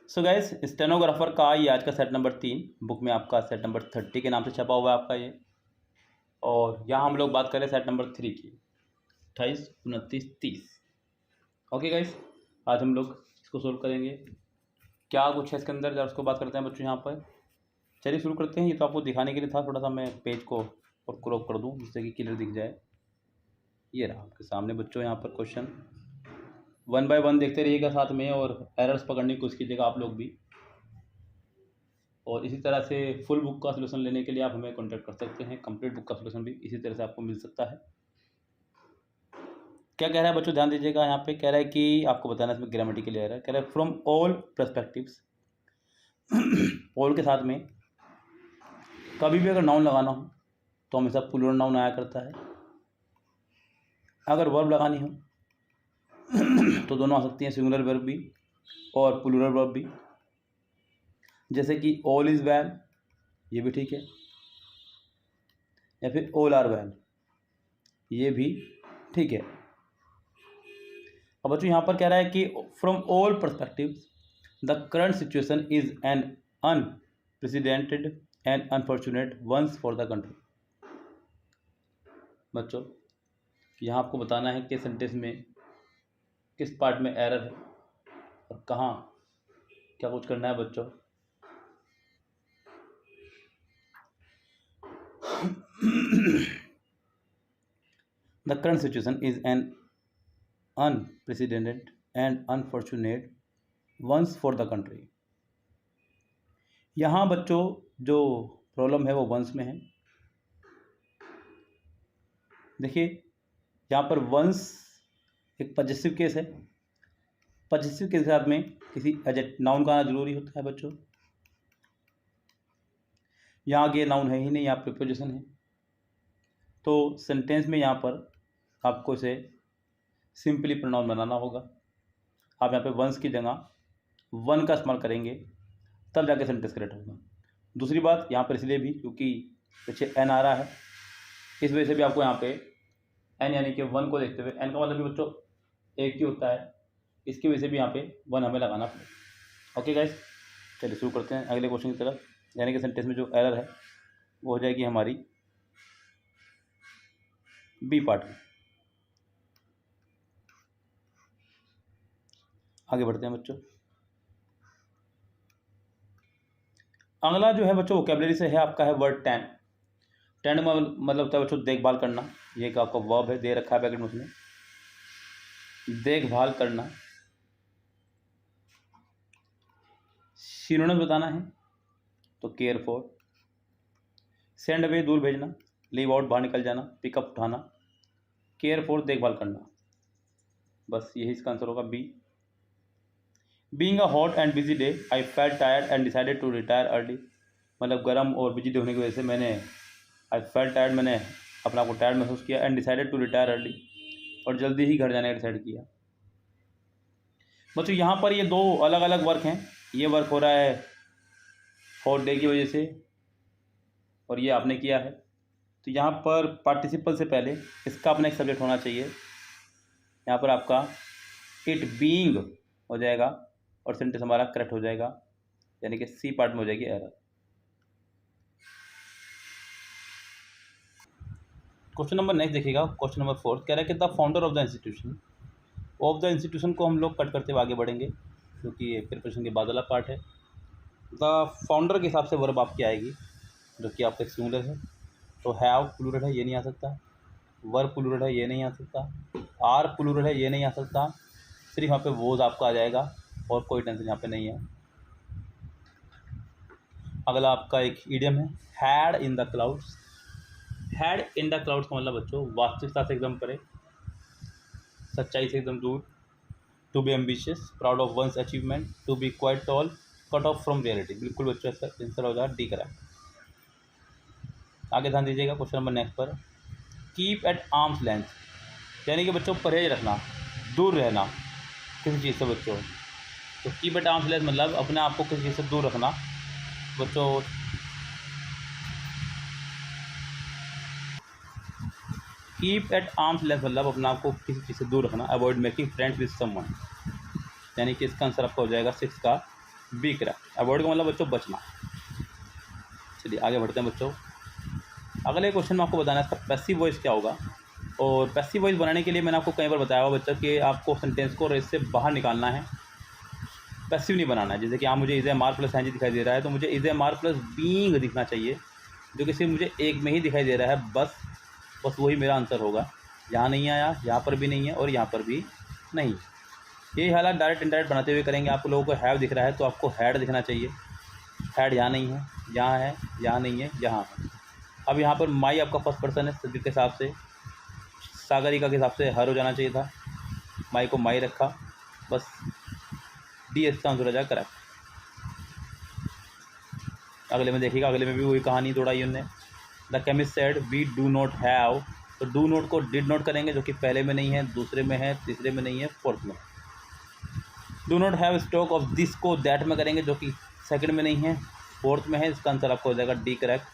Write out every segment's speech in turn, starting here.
So guys, stenographer का ये आज का सेट नंबर 3 बुक में आपका सेट नंबर 30 के नाम से छपा हुआ है आपका ये। और यहाँ हम लोग बात करें सेट नंबर 3 की, 28, 29, 30। ओके गाइस, आज हम लोग इसको सोल्व करेंगे। क्या कुछ है इसके अंदर जरा उसको बात करते हैं बच्चों यहाँ पर। चलिए शुरू करते हैं। ये तो आपको दिखाने के लिए था, थोड़ा सा मैं पेज को और क्रॉप कर दूँ जिससे कि क्लियर दिख जाए। ये रहा आपके सामने बच्चों यहाँ पर क्वेश्चन। 1 बाय 1 देखते रहिएगा साथ में, और एरर्स पकड़ने की कोशिश कीजिएगा आप लोग भी। और इसी तरह से फुल बुक का सलूशन लेने के लिए आप हमें कांटेक्ट कर सकते हैं। कंप्लीट बुक का सलूशन भी इसी तरह से आपको मिल सकता है। क्या कह रहा है बच्चों, ध्यान दीजिएगा। यहाँ पे कह रहा है कि आपको बताना इसमें ग्रामेटिकल एरर है। कह रहा है फ्रॉम ऑल पर्सपेक्टिव्स। ऑल के साथ में कभी भी अगर नाउन लगाना हो तो हमेशा प्लूरल नाउन आया करता है। अगर वर्ब लगानी हो तो दोनों आ सकती हैं, सिंगुलर वर्ब भी और प्लूरल वर्ब भी। जैसे कि ऑल इज़ वेल, ये भी ठीक है, या फिर ऑल आर वेल, ये भी ठीक है। अब बच्चों यहाँ पर कह रहा है कि from all perspectives the current situation is an unprecedented and unfortunate ones for the country. बच्चों यहाँ आपको बताना है कि सेंटेंस में किस पार्ट में एरर है और कहाँ क्या कुछ करना है बच्चों। The current situation is an unprecedented and unfortunate once for the country। यहाँ बच्चों जो प्रॉब्लम है वो वंस में है। देखिए यहाँ पर वंस एक पजेसिव केस है। पजेसिव के साथ में किसी एडजेक्टिव नाउन का आना जरूरी होता है बच्चों। यहाँ आगे नाउन है ही नहीं, यहाँ प्रीपोजिशन है। तो सेंटेंस में यहाँ पर आपको इसे सिंपली प्रोनाउन बनाना होगा। आप यहाँ पे वंस की जगह वन का इस्तेमाल करेंगे, तब जाके सेंटेंस करेक्ट होगा। दूसरी बात यहाँ पर इसलिए भी क्योंकि पीछे एन आ रहा है, इस वजह से भी आपको यहाँ पे एन यानी कि वन को देखते हुए, एन का मतलब भी बच्चों एक ही होता है, इसकी वजह से भी यहाँ पे वन हमें लगाना पड़ेगा। ओके गाइस, चलिए शुरू करते हैं अगले क्वेश्चन की तरफ। यानी कि सेंटेंस में जो एरर है वो हो जाएगी हमारी बी पार्ट में। आगे बढ़ते हैं बच्चों। अगला जो है बच्चों वोकैबुलरी से है, आपका है वर्ड टेंड। टेंड में मतलब होता है बच्चों देखभाल करना। ये एक आपका वर्ब है, दे रखा है पैकेट में, उसमें देखभाल करना। सिनोनिम बताना है तो केयर फॉर, सेंड अवे दूर भेजना, लीव आउट बाहर निकल जाना, पिकअप उठाना, केयर फॉर देखभाल करना। बस यही इसका आंसर होगा B. Being a hot and busy day I felt tired and decided to retire early. मतलब गर्म और बिजी डे होने की वजह से मैंने आई फेल्ट टायर्ड, मैंने अपना को टायर्ड महसूस किया, and decided to retire early, और जल्दी ही घर जाने का डिसाइड किया। बच्चों यहाँ पर ये दो अलग अलग वर्क हैं। ये वर्क हो रहा है हॉट डे की वजह से और ये आपने किया है। तो यहाँ पर पार्टिसिपल से पहले इसका अपना एक सब्जेक्ट होना चाहिए। यहाँ पर आपका इट बीइंग हो जाएगा और सेंटेंस हमारा करेक्ट हो जाएगा, यानी कि सी पार्ट में हो जाएगी एरर। क्वेश्चन नंबर नेक्स्ट देखिएगा, क्वेश्चन नंबर 4 कह रहा है कि the founder of the institution को हम लोग कट करते हुए आगे बढ़ेंगे क्योंकि ये प्रिपरेशन के बाद वाला पार्ट है। द फाउंडर के हिसाब से वर्ब आपकी आएगी जो कि आपका सिंगुलर है, तो हैव प्लूरल है, ये नहीं आ सकता। वर्ब प्लूरल है, ये नहीं आ सकता। आर प्लूरल है, ये नहीं आ सकता। सिर्फ यहाँ पे वोज आपका आ जाएगा और कोई टेंशन यहाँ पे नहीं है। अगला आपका एक इडियम है, had in the clouds. Had in the clouds का मतलब बच्चों वास्तविकता से एकदम परे, सच्चाई से एकदम दूर। To be ambitious, proud of one's achievement, to be quite tall, cut off from reality. बिल्कुल बच्चों इसका आंसर हो जाएगा डी करेक्ट। आगे ध्यान दीजिएगा क्वेश्चन नंबर नेक्स्ट पर, कीप एट आर्म्स लेंथ, यानी कि बच्चों परहेज रखना, दूर रहना किसी चीज़ से बच्चों। तो कीप एट आर्म्स लेंथ मतलब अपने आप को किसी चीज़ से दूर रखना बच्चों। कीप एट आर्म्स लेंथ मतलब अपने आप को किसी चीज़ से दूर रखना। Avoid making friends with someone, यानी कि इसका आंसर आपका हो जाएगा 6 का बी करेक्ट। अवॉइड का मतलब बच्चों बचना। चलिए आगे बढ़ते हैं बच्चों। अगले क्वेश्चन में आपको बताना है इसका पैसिव वॉइस क्या होगा। और पैसिव वॉइस बनाने के लिए मैंने आपको कई बार बताया हुआ बच्चों कि आपको सेंटेंस को रेस से बाहर निकालना है, पैसिव नहीं बनाना है। जैसे कि आप मुझे is am are plus N G दिखाई दे रहा है तो मुझे is am are plus being दिखना चाहिए, जो कि सिर्फ मुझे एक में ही दिखाई दे रहा है। बस वही मेरा आंसर होगा। यहाँ नहीं आया, यहाँ पर भी नहीं है और यहाँ पर भी नहीं। ये हालात डायरेक्ट इनडायरेक्ट बनाते हुए करेंगे। आप लोगों को हैव दिख रहा है तो आपको हैड दिखना चाहिए। हैड यहाँ नहीं है, यहाँ है, यहाँ नहीं है, यहाँ है। अब यहाँ पर माई आपका फर्स्ट पर्सन है, सब्जेक्ट के हिसाब से सागरिका के हिसाब से हर हो जाना चाहिए था। माई को माई रखा, बस डी इसका आंसर हो जाएगा करेक्ट। अगले में देखिएगा, अगले में भी वही कहानी दौड़ाई उनने। The chemist said we do not have, तो डू नॉट को डिड नॉट करेंगे, जो कि पहले में नहीं है, दूसरे में है, तीसरे में नहीं है, फोर्थ में। Do not have stock of this को दैट में करेंगे, जो कि सेकंड में नहीं है, फोर्थ में है। इसका आंसर आपको हो जाएगा डी करेक्ट।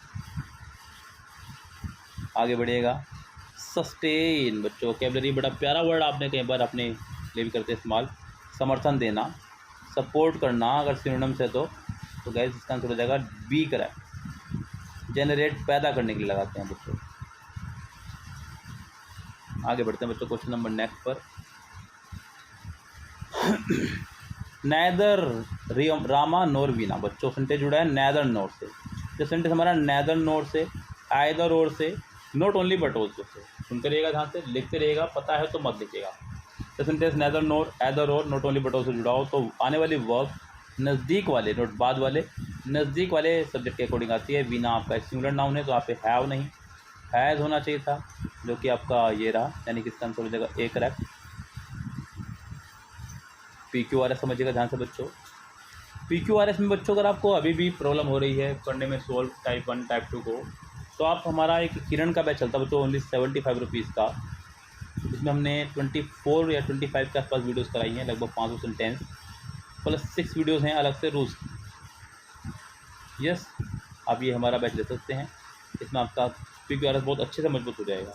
आगे बढ़िएगा। सस्टेन बच्चों वोकैबुलरी बड़ा प्यारा वर्ड आपने कई बार अपने लिए भी करते इस्तेमाल। समर्थन देना, सपोर्ट करना अगर सिनोनिम्स है तो गाइस इसका आंसर हो जाएगा बी करेक्ट। जनरेट पैदा करने के लिए लगाते हैं बच्चों। आगे बढ़ते हैं बच्चों क्वेश्चन नंबर नेक्स्ट पर। नैदर रामा नोर वीना बच्चों सेंटेंस जुड़ा है नैदर नोर से। जो सेंटेंस हमारा नैदर नोर से, आइदर और से, not only but also say. सुनते रहिएगा, ध्यान से लिखते रहिएगा, पता है तो मत लिखिएगा। तो सेंटेंस नैदर नोर, आइदर और, नॉट ओनली बट ऑल्सो जुड़ा हो तो आने वाली वर्ब नज़दीक वाले, नोट बाद वाले, नज़दीक वाले सब्जेक्ट के अकॉर्डिंग आती है। वीना आपका सिंगुलर नाउन है तो यहाँ पे हैव नहीं, हैज़ होना चाहिए था, जो कि आपका ये रहा, यानी कि इसका आंसर हो जाएगा A correct. P Q R S समझिएगा ध्यान से बच्चों। पी क्यू आर एस में बच्चों अगर आपको अभी भी प्रॉब्लम हो रही है करने में सोल्व टाइप 1 टाइप 2 को, तो आप हमारा एक किरण का बैच चलता है बच्चों, ओनली 75 रुपीज़ का। इसमें हमने 24 या 25 के आसपास वीडियोस कराई हैं, लगभग 500 सेंटेंस प्लस 6 वीडियोस हैं अलग से रूल्स। यस, आप ये हमारा बैच ले सकते हैं। इसमें आपका पी क्यू आर एस बहुत अच्छे से मजबूत हो जाएगा।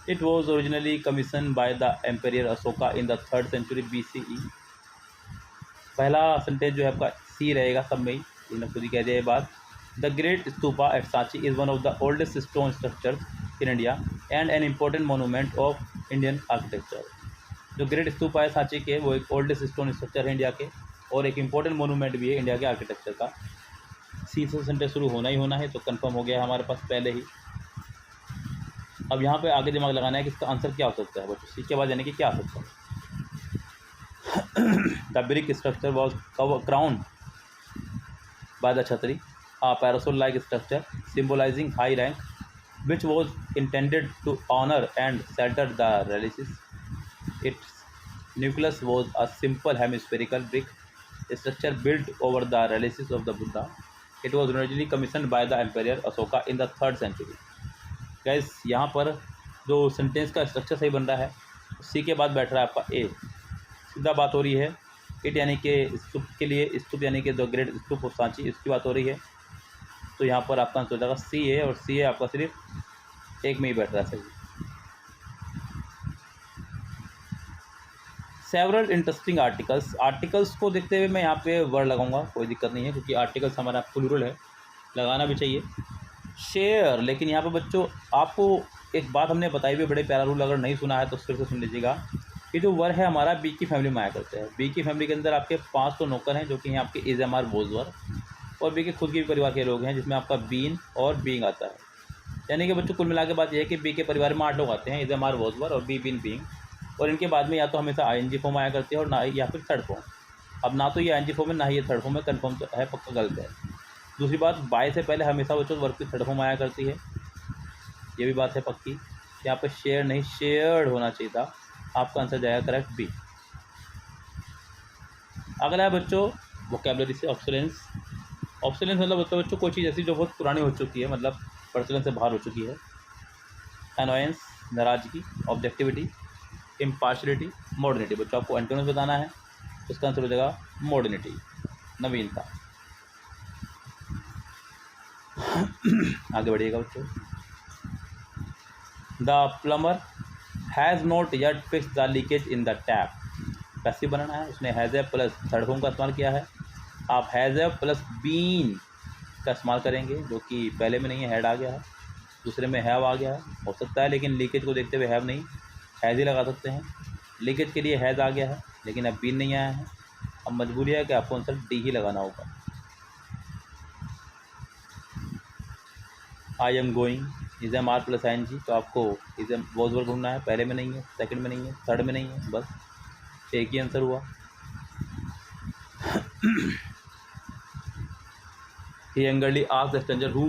It was originally commission by the Imperial Ashoka in the 3rd century BCE। पहला सेंटेंस जो है आपका सी रहेगा सब में ही, इन्होंने खुद ही कह दिया ये बात। The great stupa at Sanchi is one of the oldest stone structures in India and an important monument of Indian architecture. जो ग्रेट स्तूपा है सांची के, वो एक ओल्डेस्ट स्टोन स्ट्रक्चर है इंडिया के और एक इम्पोर्टेंट मोनूमेंट भी है इंडिया के आर्किटेक्चर का। सी से सेंटेंस शुरू होना ही होना है, तो कंफर्म हो गया हमारे पास पहले ही। अब यहाँ पे आगे दिमाग लगाना है कि इसका आंसर क्या हो सकता है बच्चों। सी के बाद यानी कि क्या आ सकता है। The brick structure was crown by the छतरी, a parasol-like structure symbolizing high rank, which was intended to honor and shelter the religiously. Its nucleus was a simple hemispherical brick structure built over the relics of the Buddha. It was originally commissioned by the Emperor Ashoka in the 3rd century. Guys, यहाँ पर जो sentence का structure सही बन रहा है, सी के बाद बैठ रहा है आपका ए। सीधा बात हो रही है इट यानी कि स्तूप के लिए, स्तूप यानी कि the great stupa of Sanchi, इसकी बात हो रही है। तो यहाँ पर आपका आंसर हो जाएगा सी है, और सी है आपका सिर्फ एक में ही बैठ रहा है सही। सेवरल इंटरेस्टिंग आर्टिकल्स, आर्टिकल्स को देखते हुए मैं यहाँ पे वर्ड लगाऊंगा, कोई दिक्कत नहीं है क्योंकि आर्टिकल्स हमारा प्लूरल है, लगाना भी चाहिए। शेयर, लेकिन यहाँ पे बच्चों आपको एक बात हमने बताई हुई, बड़े प्यारा रूल, अगर नहीं सुना है तो फिर से सुन लीजिएगा। ये जो वर है हमारा बी की फैमिली में आया करते हैं। बी की फैमिली के अंदर आपके 5 तो नौकर हैं, जो कि हैं आपके इज एम आर बोजवर, और बी के खुद के परिवार के लोग हैं, जिसमें आपका बीन और बीइंग आता है। यानी कि बच्चों कुल मिला के बात यह है कि बी के परिवार में 8 लोग आते हैं, इज एम आर बोजवर और बी बीन बीइंग, और इनके बाद में या तो हमेशा आई फॉर्म आया करती है और ना या फिर थर्ड फॉर्म। अब ना तो ये आई फॉर्म है ना ही ये थर्ड फॉर्म है, कन्फर्म तो है, पक्का गलत है। दूसरी बात, बाय से पहले हमेशा बच्चों वर्ब की थर्ड फॉर्म आया करती है, ये भी बात है पक्की। यहाँ पे शेयर नहीं शेयर्ड होना चाहिए था, आपका आंसर जाएगा करेक्ट बी। अगला है बच्चों वोकैबुलरी से ऑब्सोलेंस। ऑब्सोलेंस मतलब बच्चों कोई चीज़ ऐसी जो बहुत पुरानी हो चुकी है, मतलब प्रचलन से बाहर हो चुकी है। एनोयंस नाराजगी, ऑब्जेक्टिविटी, इम्पार्शलिटी, मॉडर्निटी। बच्चों आपको एंटोनिम्स बताना है, इसका आंसर हो जाएगा मॉडर्निटी, नवीनता। आगे बढ़िएगा बच्चों। The plumber has not yet fix the leakage in the tap. Passive बनाना है, उसने has a plus third form का इस्तेमाल किया है, आप हैज़ प्लस बीन का इस्तेमाल करेंगे, जो कि पहले में नहीं है, हैड आ गया है, दूसरे में हैव आ गया है, हो सकता है, लेकिन लीकेज को देखते हुए हैव नहीं, हैज़ ही लगा सकते हैं। लीकेज के लिए हैज़ आ गया है, लेकिन अब बीन नहीं आया है। अब मजबूरी है कि आपको आंसर डी ही लगाना होगा। I am going is am are plus I N G, तो आपको इज एम वॉज वर्ब ढूंढना है, पहले में नहीं है, सेकंड में नहीं है, थर्ड में नहीं है, बस एक ही आंसर हुआ। He angrily asked the stranger who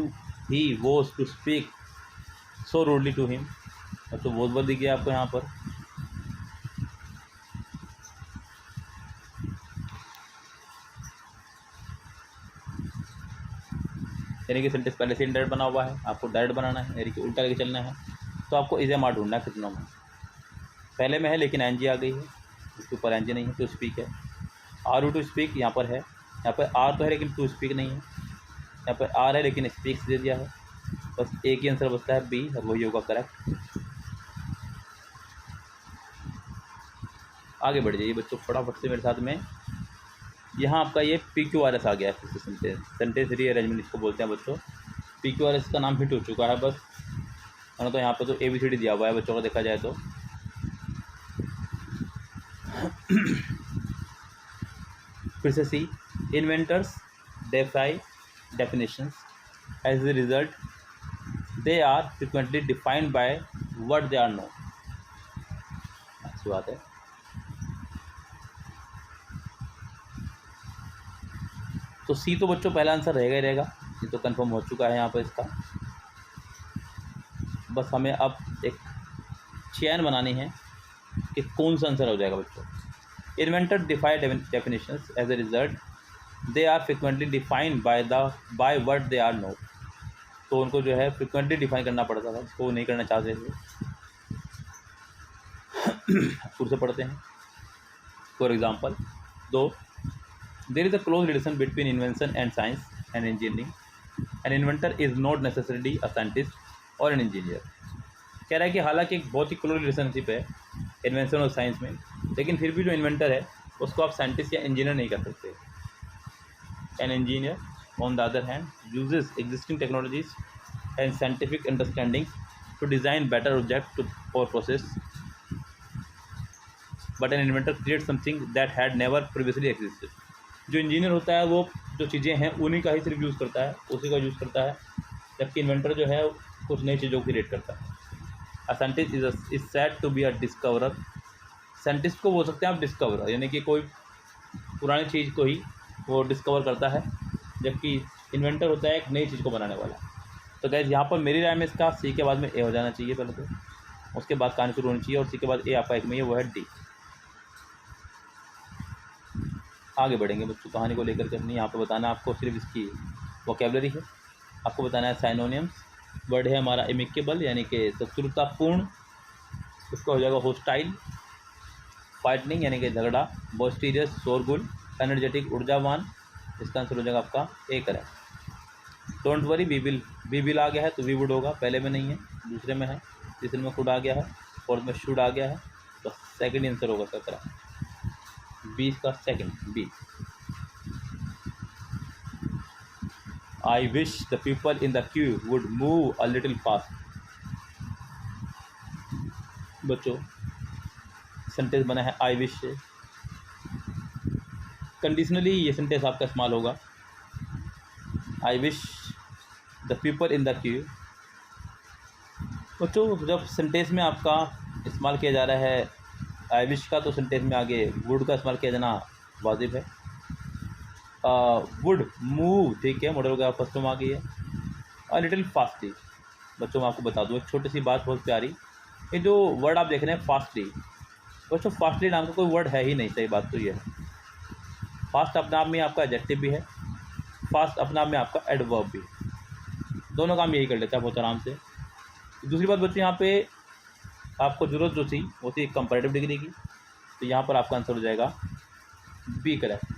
he was to speak so rudely to him। तो वॉज वर्ब दिख गया आपको यहाँ पर। यानी कि सेंटेंस पहले से इनडायरेक्ट बना हुआ है, आपको डायरेक्ट बनाना है, यानी कि उल्टा लेके चलना है। तो आपको इज एम आर ढूंढना है कितनों में। पहले में है लेकिन एन जी आ गई है, इसके ऊपर एन जी नहीं है, टू स्पीक है। आर यू टू स्पीक यहाँ पर है, यहाँ पर आर तो है लेकिन टू स्पीक नहीं है, यहाँ पर आर है लेकिन स्पीक्स दे दिया है। बस एक ही आंसर बचता है बी, और वही होगा करेक्ट। आगे बढ़ जाइए बच्चों फटाफट से मेरे साथ में। यहाँ आपका ये पी क्यू आर एस आ गया है, सेंटेंस रीअरेंजमेंट इसको बोलते हैं बच्चों। पी क्यू आर एस का नाम हिट हो चुका है बस, तो यहाँ पर तो ए बी सी डी दिया हुआ है बच्चों का, देखा जाए तो। फिर से C, inventors defy definitions, as a result they are frequently defined by what they are known। अच्छी बात है। तो सी तो बच्चों पहला आंसर रहेगा ही रहेगा, ये तो कंफर्म हो चुका है यहाँ पर इसका। बस हमें अब एक चैन बनानी है कि कौन सा आंसर हो जाएगा बच्चों। Inventor defy definitions, as a result they are frequently defined by what they are known. तो उनको जो है फ्रिक्वेंटली डिफाइन करना पड़ता था, इसको वो नहीं करना चाहते थे। फिर से पढ़ते हैं। For example, though there is a close relation between invention and science and engineering, an inventor is not necessarily a scientist और एन इंजीनियर। कह रहा है कि हालांकि एक बहुत ही क्लोज रिलेशनशिप है इन्वेंशन और साइंस में, लेकिन फिर भी जो इन्वेंटर है उसको आप साइंटिस्ट या इंजीनियर नहीं कर सकते। An engineer, on the other hand, uses existing technologies and scientific understandings to design better objects or process. But an inventor creates something that had never previously existed। जो engineer होता है वो जो चीज़ें हैं उन्हीं का ही सिर्फ यूज़ करता है, उसी का यूज़ करता है, जबकि इन्वेंटर जो है कुछ नई चीज़ों को क्रिएट करता है। A scientist is said to be a discoverer। Scientist को बोल सकते हैं आप डिस्कवरर, यानी कि कोई पुरानी चीज़ को ही वो डिस्कवर करता है, जबकि इन्वेंटर होता है एक नई चीज़ को बनाने वाला। तो गैस यहाँ पर मेरी राय में इसका सी के बाद में ए हो जाना चाहिए पहले तो, उसके बाद कहानी शुरू होनी चाहिए, और सी के बाद ए आपका एक में है, वो है डी। आगे बढ़ेंगे बच्चों, कहानी को लेकर करनी यहाँ पर बताना आपको सिर्फ इसकी वोकैबुलरी है। आपको बताना है साइनोनियम्स। वर्ड है हमारा एमिकेबल, यानी कि शत्रुतापूर्ण, उसका हो जाएगा होस्टाइल। फाइटनिंग यानी कि झगड़ा। बॉस्टीरियस शोरगुल। एनर्जेटिक ऊर्जावान, इसका आंसर हो जाएगा आपका A correct. Don't worry we will आ गया है तो वी वुड होगा, पहले में नहीं है, दूसरे में है, तीसरे में कुड आ गया है, फोर्थ में शुड आ गया है, तो सेकंड आंसर होगा इसका करेक्ट, बी का second B. I wish the people in the queue would move a little fast. बच्चों सेंटेंस बना है आई विश से, कंडीशनली ये सेंटेंस आपका इस्तेमाल होगा। I wish the people in the queue. बच्चों जब सेंटेंस में आपका इस्तेमाल किया जा रहा है आई विश का, तो सेंटेंस में आगे वुड का इस्तेमाल किया जाना वाजिब है। वुड मूव, ठीक है, मॉडल का फर्स्ट में आ गई है। और लिटिल फास्टली, बच्चों मैं आपको बता दूँ एक छोटी सी बात बहुत प्यारी, ये जो वर्ड आप देख रहे हैं फास्टली, बच्चों फास्टली नाम का कोई वर्ड है ही नहीं, सही बात तो ये है। फास्ट अपने आप में आपका एडजेक्टिव भी है, फास्ट अपने आप में आपका एडवर्ब भी है, दोनों काम यही कर लेता है बहुत आराम से। दूसरी बात बच्चों, यहाँ पे आपको ज़रूरत जो थी वो थी कंपैरेटिव डिग्री की, तो यहाँ पर आपका आंसर हो जाएगा बी करेक्ट।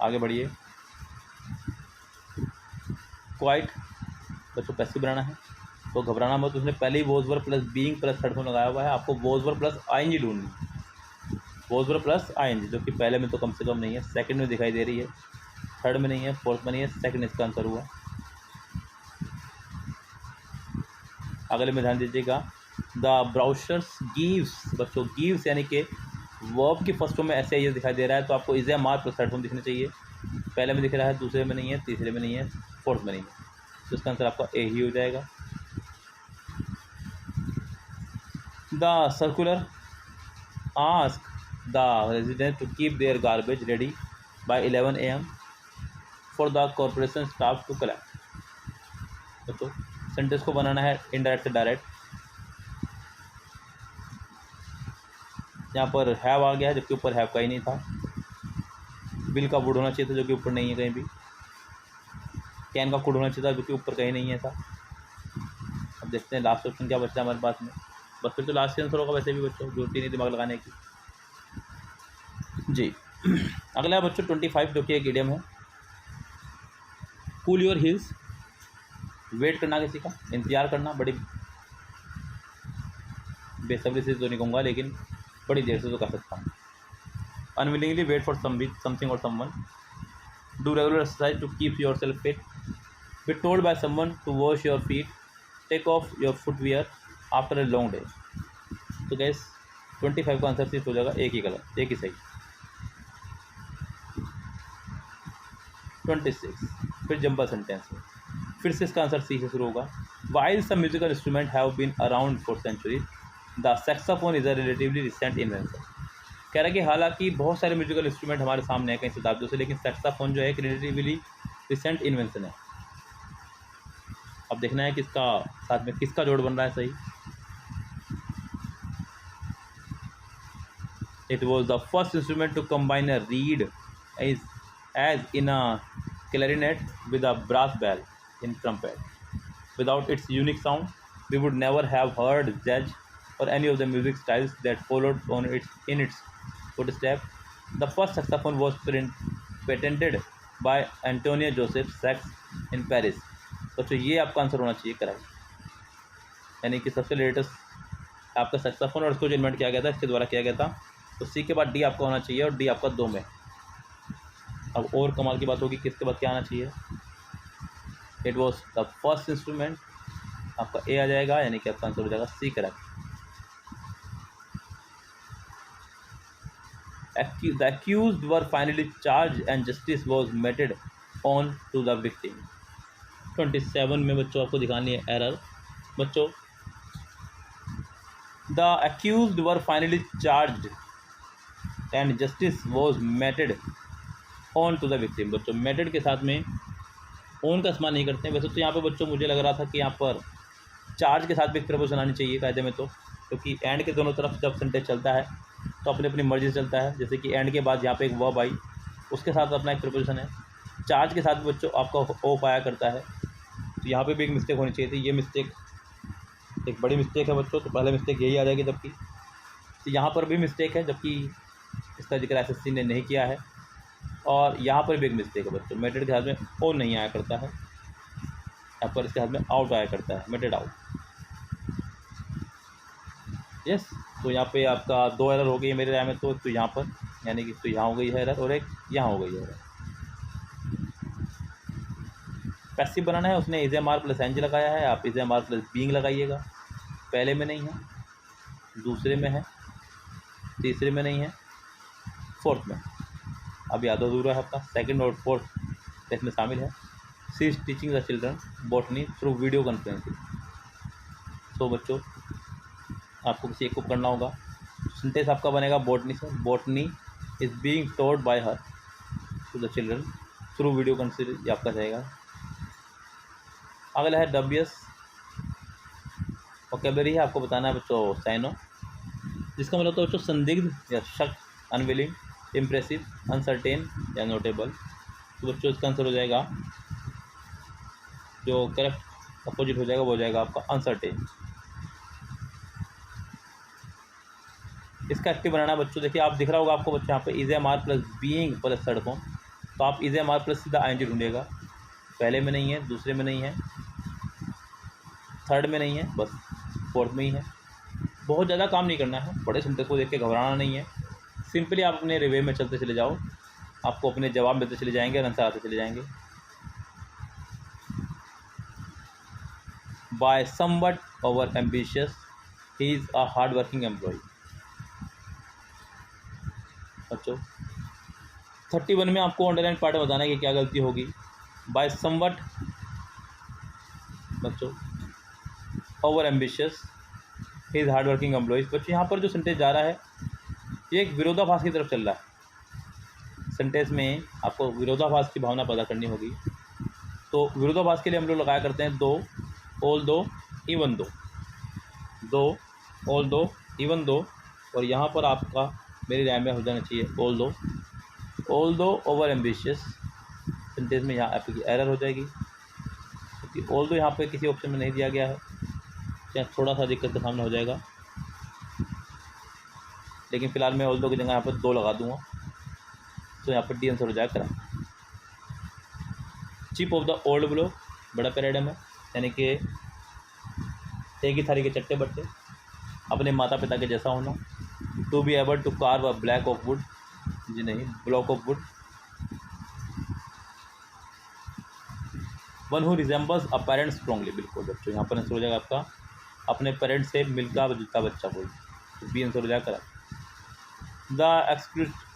आगे बढ़िए। क्वाइट बच्चों पैसिव बनाना है, तो घबराना मत, उसने पहले he was verb plus being plus third को लगाया हुआ है, आपको वॉज वर्ब प्लस आईएनजी ढूंढनी। वॉज वर्ब प्लस आईएनजी, जो कि पहले में तो कम से कम नहीं है, सेकंड में दिखाई दे रही है, थर्ड में नहीं है, फोर्थ में नहीं है, सेकंड इसका आंसर हुआ। अगले में ध्यान दीजिएगा, द ब्राउजर्स गिव्स, बच्चों गिव्स यानी कि वर्ब की फर्स्ट फॉर्म में ऐसे ये दिखाई दे रहा है, तो आपको इज ए मार प्लस थर्ड फॉर्म दिखनी चाहिए। पहले में दिख रहा है, दूसरे में नहीं है, तीसरे में नहीं है, फोर्थ में नहीं है, तो इसका आंसर आपका ए ही हो जाएगा। The circular ask the resident to keep their garbage ready by 11 AM for the corporation staff to collect. तो सेंटेंस को बनाना है इनडायरेक्ट से डायरेक्ट। यहाँ पर हैव आ गया है, जबकि ऊपर हैव का ही नहीं था। बिल का वुड होना चाहिए था, जो कि ऊपर नहीं है कहीं भी। कैन का कुड होना चाहिए था, जो कि ऊपर कहीं नहीं है था। अब देखते हैं लास्ट ऑप्शन क्या बचता है हमारे पास में। बस फिर तो लास्ट आंसर होगा वैसे भी बच्चों, जरूरत ही नहीं दिमाग लगाने की जी। अगला है बच्चों 25, जो कि एक इडियम है। कूल योर हिल्स, वेट करना किसी का, इंतजार करना, बड़ी बेसब्री से तो नहीं कहूँगा, लेकिन बड़ी देर से तो कर सकता हूँ। अनविलिंगली वेट फॉर समथिंग और someone, do regular exercise to keep yourself fit, be told by someone to wash your feet, take off your footwear after a long day. तो गैस 25 का आंसर सिर्फ हो जाएगा एक ही गलत, एक ही सही। 26 फिर जंपर सेंटेंस है, फिर से इसका आंसर सी से शुरू होगा। While some musical instrument have been around for centuries, the saxophone is a relatively recent invention. कह रहा है कि हालांकि बहुत सारे म्यूजिकल इंस्ट्रूमेंट हमारे सामने हैं कई शताब्दियों से, लेकिन सैक्सोफोन जो है एक रिलेटिवली रिसेंट इन्वेंशन है। अब देखना है किसका साथ में किसका जोड़ बन रहा है सही। It was the first instrument to combine a reed as in a clarinet with a brass bell in trumpet. Without its unique sound, we would never have heard jazz or any of the music styles that followed in its footsteps. The first saxophone was patented by Antonio Joseph Sax in Paris. तो ये आपका answer होना चाहिए correct, यानी कि सबसे latest आपका saxophone और इसको जो इन्वेंट किया गया था इसके द्वारा किया गया था। तो सी के बाद डी आपका होना चाहिए और डी आपका 2 में। अब और कमाल की बात होगी किसके बाद क्या आना चाहिए। It was the first instrument, आपका ए आ जाएगा, यानी कि आपका आंसर हो जाएगा C correct. The accused were finally charged and justice was meted on to the victim। 27 में बच्चों आपको दिखानी है एरर। बच्चों the accused were finally charged and justice was meted on to the victim. बच्चों मेथड के साथ में ऑन का इस्तेमाल नहीं करते हैं। वैसे तो यहाँ पे बच्चों मुझे लग रहा था कि यहाँ पर चार्ज के साथ भी एक प्रपोजन आनी चाहिए कायदे में, तो क्योंकि एंड के दोनों तरफ जब सेंटेंस चलता है तो अपनी अपनी मर्जी से चलता है। जैसे कि एंड के बाद यहाँ पे एक वर्ब आई, उसके साथ अपना एक प्रपोजन है। चार्ज के साथ बच्चों आपका ओ पाया करता है, तो यहाँ पर भी एक मिस्टेक होनी चाहिए थी। ये मिस्टेक एक बड़ी मिस्टेक है बच्चों, तो पहले मिस्टेक यही आ जाएगी, जबकि तो यहाँ पर भी मिस्टेक है, जबकि इसका जिक्र SSC ने नहीं किया है। और यहाँ पर भी एक मिस्टेक है बच्चों, मेथड के हाथ में ओ नहीं आया करता है, यहाँ पर इसके हाथ में आउट आया करता है, मेथड आउट। यस, तो यहाँ पे आपका 2 एरर हो गई है मेरे राय में, तो यहाँ पर यानी कि तो यहाँ हो गई है एरर और एक यहाँ हो गई है एरर। पैसिव बनाना है, उसने इज एम आर प्लस एंज लगाया है, आप is am are plus being लगाइएगा। पहले में नहीं है, दूसरे में है, तीसरे में नहीं है, फोर्थ में। अब याद अधूरा है आपका, सेकंड और फोर्थ इसमें शामिल है। सी is teaching the children botany through video conferencing. तो बच्चों आपको किसी एक को करना होगा। सेंटेंस आपका बनेगा बॉटनी से, botany is being taught by her to the children through video conferencing, ये आपका जाएगा। अगला है डब्ल्यूएस वोकैबुलरी है, आपको बताना है बच्चों साइनो, जिसका मतलब होता है बच्चों संदिग्ध या शक, अनविलिंग, इम्प्रेसिव, अनसर्टेन या नोटेबल। तो बच्चों इसका आंसर हो जाएगा, जो करेक्ट अपोजिट हो जाएगा वो हो जाएगा आपका अनसर्टेन। इसका एक्टिव बनाना बच्चों, देखिए आप दिख रहा होगा आपको बच्चों यहाँ पे is am are plus being plus third form, तो आप इज एम आर प्लस सीधा आईएनजी ढूंढेगा। पहले में नहीं है, दूसरे में नहीं है, थर्ड में नहीं है, बस फोर्थ में ही है। बहुत ज़्यादा काम नहीं करना है, बड़े सेंटेंस को देख के घबराना नहीं है, सिंपली आप अपने रिवे में चलते चले जाओ, आपको अपने जवाब मिलते चले जाएंगे और आंसर आते चले जाएंगे। By somewhat over ambitious, he is a hard working employ. बच्चों 31 में आपको अंडरलाइन पार्ट में बताना है कि क्या गलती होगी। बाय समवट बच्चों over ambitious, he is hard working employees. बच्चों यहाँ पर जो सेंटेंस जा रहा है ये एक विरोधाभास की तरफ चल रहा है। सेंटेंस में आपको विरोधाभास की भावना पैदा करनी होगी, तो विरोधाभास के लिए हम लोग लगाया करते हैं दो, ऑल दो, इवन दो, दो, ऑल दो, इवन दो। और यहाँ पर आपका मेरी राय में हो जाना चाहिए ऑल दो। ऑल दो ओवर एम्बिशियस सेंटेंस में यहाँ आपकी एरर हो जाएगी, क्योंकि ऑल दो यहाँ पर किसी ऑप्शन में नहीं दिया गया है, या थोड़ा सा दिक्कत का सामना हो जाएगा। लेकिन फिलहाल मैं ऑल दो की जगह यहाँ पर दो लगा दूंगा, तो यहाँ पर डी आंसर हो जाएगा correct. Chip off the old block बड़ा पैराडाइम है, यानी कि एक ही थाली के चट्टे बट्टे, अपने माता पिता के जैसा होना। To be able to carve a black of wood, जी नहीं, block of wood. One who resembles a parents strongly, बिल्कुल बच्चों यहाँ पर आंसर हो जाएगा आपका अपने पेरेंट्स से मिलता जुलता बच्चा बोल, तो बी आंसर हो जाएगा correct. The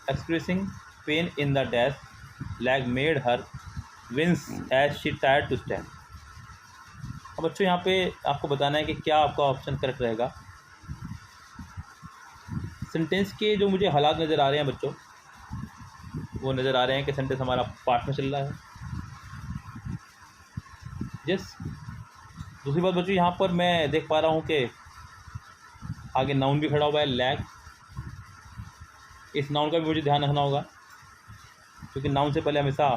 expressing pain in the desk leg made her wince as she tried to stand. अब बच्चों यहाँ पे आपको बताना है कि क्या आपका ऑप्शन करेक्ट रहेगा। सेंटेंस के जो मुझे हालात नज़र आ रहे हैं बच्चों, वो नज़र आ रहे हैं कि सेंटेंस हमारा पार्ट में चल रहा है। यस, दूसरी बात बच्चों यहाँ पर मैं देख पा रहा हूँ कि आगे नाउन भी खड़ा हुआ है लैग। इस नाउन का भी मुझे ध्यान रखना होगा, क्योंकि नाउन से पहले हमेशा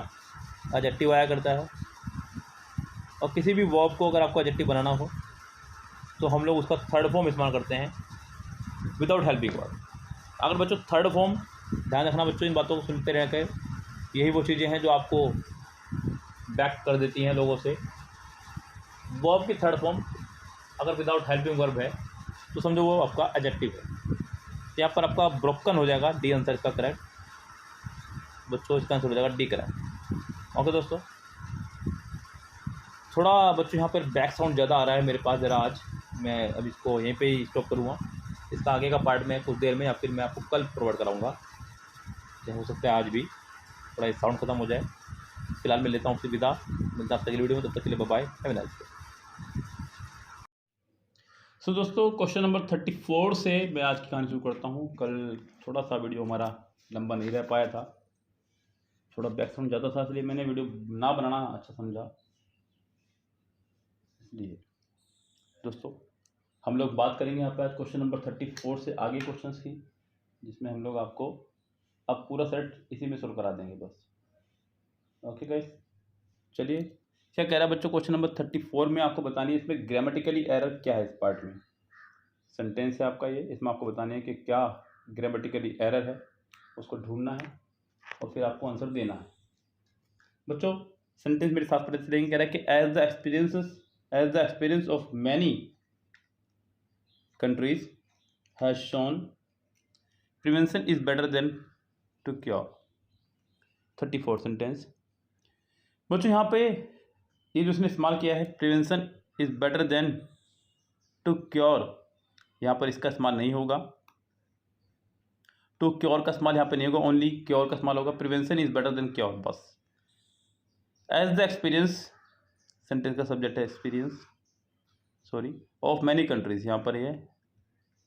एडजेक्टिव आया करता है, और किसी भी वर्ब को अगर आपको एडजेक्टिव बनाना हो तो हम लोग उसका थर्ड फॉर्म इस्तेमाल करते हैं विदाउट हेल्पिंग वर्ब। अगर बच्चों थर्ड फॉर्म, ध्यान रखना बच्चों, इन बातों को सुनते रह कर, यही वो चीज़ें हैं जो आपको बैक कर देती हैं लोगों से। वर्ब की थर्ड फॉर्म अगर विदाउट हेल्पिंग वर्ब है तो समझो वो आपका एडजेक्टिव है। यहाँ पर आपका ब्रोकन हो जाएगा, डी आंसर इसका करेक्ट बच्चों, इसका आंसर हो जाएगा डी करेक्ट। ओके दोस्तों, थोड़ा बच्चों यहाँ पर बैक साउंड ज़्यादा आ रहा है मेरे पास ज़रा, आज मैं अब इसको यहीं पे ही स्टॉप करूँगा। इसका आगे का पार्ट में कुछ देर में या फिर मैं आपको कल प्रोवाइड कराऊँगा, हो सकता है आज भी थोड़ा साउंड ख़त्म हो जाए। फिलहाल मैं लेता हूँ आपसे विदा, मिलता हूँ अगली वीडियो में, तब तक के लिए bye bye, have a nice day. So दोस्तों क्वेश्चन नंबर 34 से मैं आज की कहानी शुरू करता हूँ। कल थोड़ा सा वीडियो हमारा लंबा नहीं रह पाया था, थोड़ा बैकग्राउंड ज़्यादा था, इसलिए मैंने वीडियो ना बनाना अच्छा समझा। इसलिए दोस्तों हम लोग बात करेंगे यहाँ पे आज क्वेश्चन नंबर 34 से आगे क्वेश्चंस की, जिसमें हम लोग आपको अब पूरा सेट इसी में सोल्व करा देंगे बस। ओके गाइस, चलिए क्या कह रहा है बच्चों क्वेश्चन नंबर 34 में आपको बतानी है इसमें ग्रामेटिकली एरर क्या है। इस पार्ट में सेंटेंस है आपका ये, इसमें आपको बतानी है कि क्या ग्रामेटिकली एरर है, उसको ढूंढना है और फिर आपको आंसर देना है। बच्चों सेंटेंस मेरे साथ पढ़ते चलेंगे। कह रहा है कि as the experience of many countries has shown prevention is better than to cure। 34 sentence बच्चों यहाँ पे ये जो उसने इस्तेमाल किया है prevention is better than to cure, यहाँ पर इसका इस्तेमाल नहीं होगा, टू क्योर का इस्तेमाल यहाँ पे नहीं होगा, ओनली क्योर का इस्तेमाल होगा। Prevention is better than cure बस। एज द एक्सपीरियंस, सेंटेंस का सब्जेक्ट है experience, sorry, of many countries, यहाँ पर ये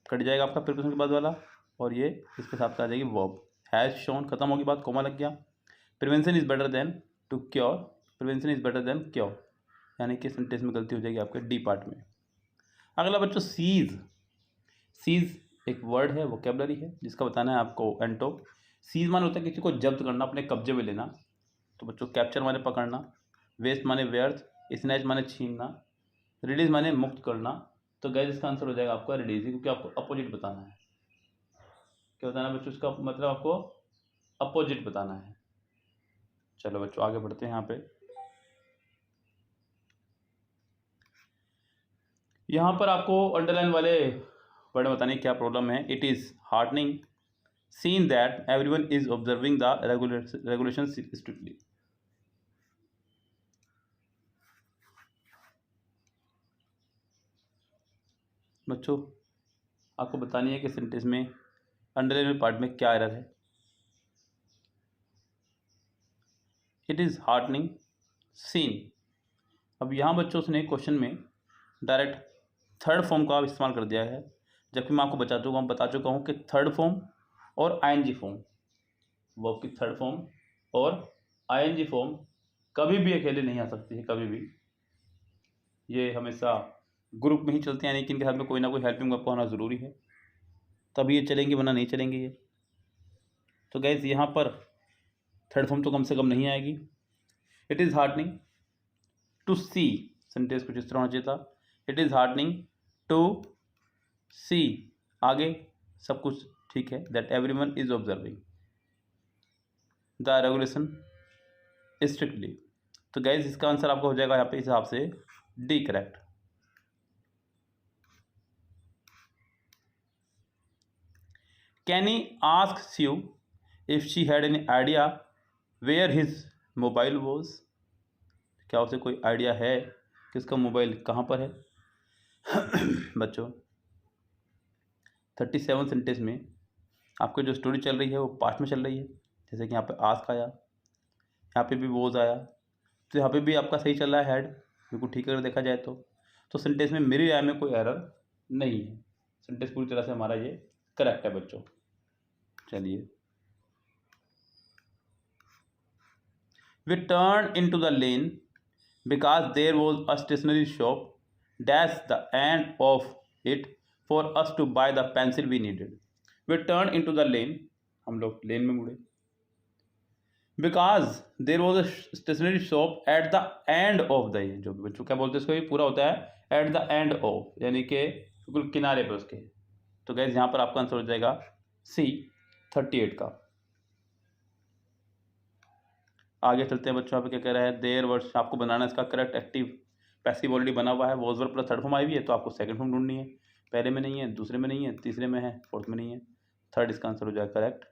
कट जाएगा आपका प्रिपोजिशन के बाद वाला, और ये इसके साथ आ जाएगी वर्ब। हैज़ शोन खत्म होगी बात, कोमा लग गया। Prevention is better than to cure, prevention is better than cure, यानी कि सेंटेंस में गलती हो जाएगी आपके डी पार्ट में। अगला बच्चों सीज, सीज एक वर्ड है, वोकेबलरी है, जिसका बताना है आपको एंटो। सीज माने होता है किसी को जब्त करना, अपने कब्जे में लेना। तो बच्चों कैप्चर माने पकड़ना, वेस्ट माने व्यर्थ, स्नैच माने छीनना, रिलीज माने मुक्त करना। तो गैस इसका आंसर हो जाएगा आपका रिलीज, क्योंकि आपको अपोजिट बताना है। क्या बताना है बच्चों, इसका मतलब आपको अपोजिट बताना है। चलो बच्चों आगे बढ़ते हैं। यहाँ पे यहाँ पर आपको अंडरलाइन वाले वर्ड बताने की क्या प्रॉब्लम है। It is hardening, seen that everyone is observing the regulations strictly. बच्चों आपको बतानी है कि सेंटेंस में अंडरलाइन पार्ट में क्या एरर है. It is heartening scene. अब यहाँ बच्चों उसने क्वेश्चन में डायरेक्ट थर्ड फॉर्म का इस्तेमाल कर दिया है, जबकि मैं आपको बता चुका हूँ कि थर्ड फॉर्म और आईएनजी फॉर्म, वर्ब की थर्ड फॉर्म और आईएनजी फॉर्म कभी भी अकेले नहीं आ सकती है, कभी भी. ये हमेशा ग्रुप में ही चलते हैं, यानी कि इनके हाथ में कोई ना कोई हेल्पिंग वर्ब होना ज़रूरी है, तभी ये चलेंगे, वरना नहीं चलेंगे ये. तो गाइस यहाँ पर थर्ड फॉर्म तो कम से कम नहीं आएगी. It is heartening to see, sentence कुछ इस तरह होना चाहिए था. It is heartening to see, आगे सब कुछ ठीक है. That everyone is observing the regulation strictly. तो गाइस इसका आंसर आपका हो जाएगा यहाँ पे इस हिसाब से D correct. Kenny asks you if she had any idea where his mobile was. क्या उसे कोई आइडिया है कि उसका मोबाइल कहाँ पर है? बच्चों 37 सेंटेंस में आपकी जो स्टोरी चल रही है वो पास्ट में चल रही है. जैसे कि यहाँ पे आस्क आया, यहाँ पे भी वोज आया, तो यहाँ पे भी आपका सही चल रहा है हैड, बिल्कुल ठीक अगर देखा जाए तो सेंटेंस में मेरी राय में कोई एरर नहीं है. सेंटेंस पूरी तरह से हमारा ये करेक्ट है बच्चों. चलिए, we turned into the lane because there was a stationery shop dash the end of it for us to buy the pencil we needed. We turned into the lane, हम लोग लेन में मुड़े, because there was a stationery shop at the end of the, जो बच्चों क्या बोलते हैं इसको, ये पूरा होता है at the end of, यानी कि बिल्कुल किनारे पर उसके. तो गाइस यहाँ पर आपका आंसर हो जाएगा सी 38 का. आगे चलते हैं बच्चों. यहाँ पे क्या कह रहा है, देयर वर्ड्स आपको बनाना है इसका करेक्ट एक्टिव पैसिव ऑलरेडी बना हुआ है. Was verb plus third form आई हुई है, तो आपको सेकंड फॉर्म ढूंढनी है. पहले में नहीं है, दूसरे में नहीं है, तीसरे में है, फोर्थ में नहीं है, थर्ड इसका आंसर हो जाएगा correct.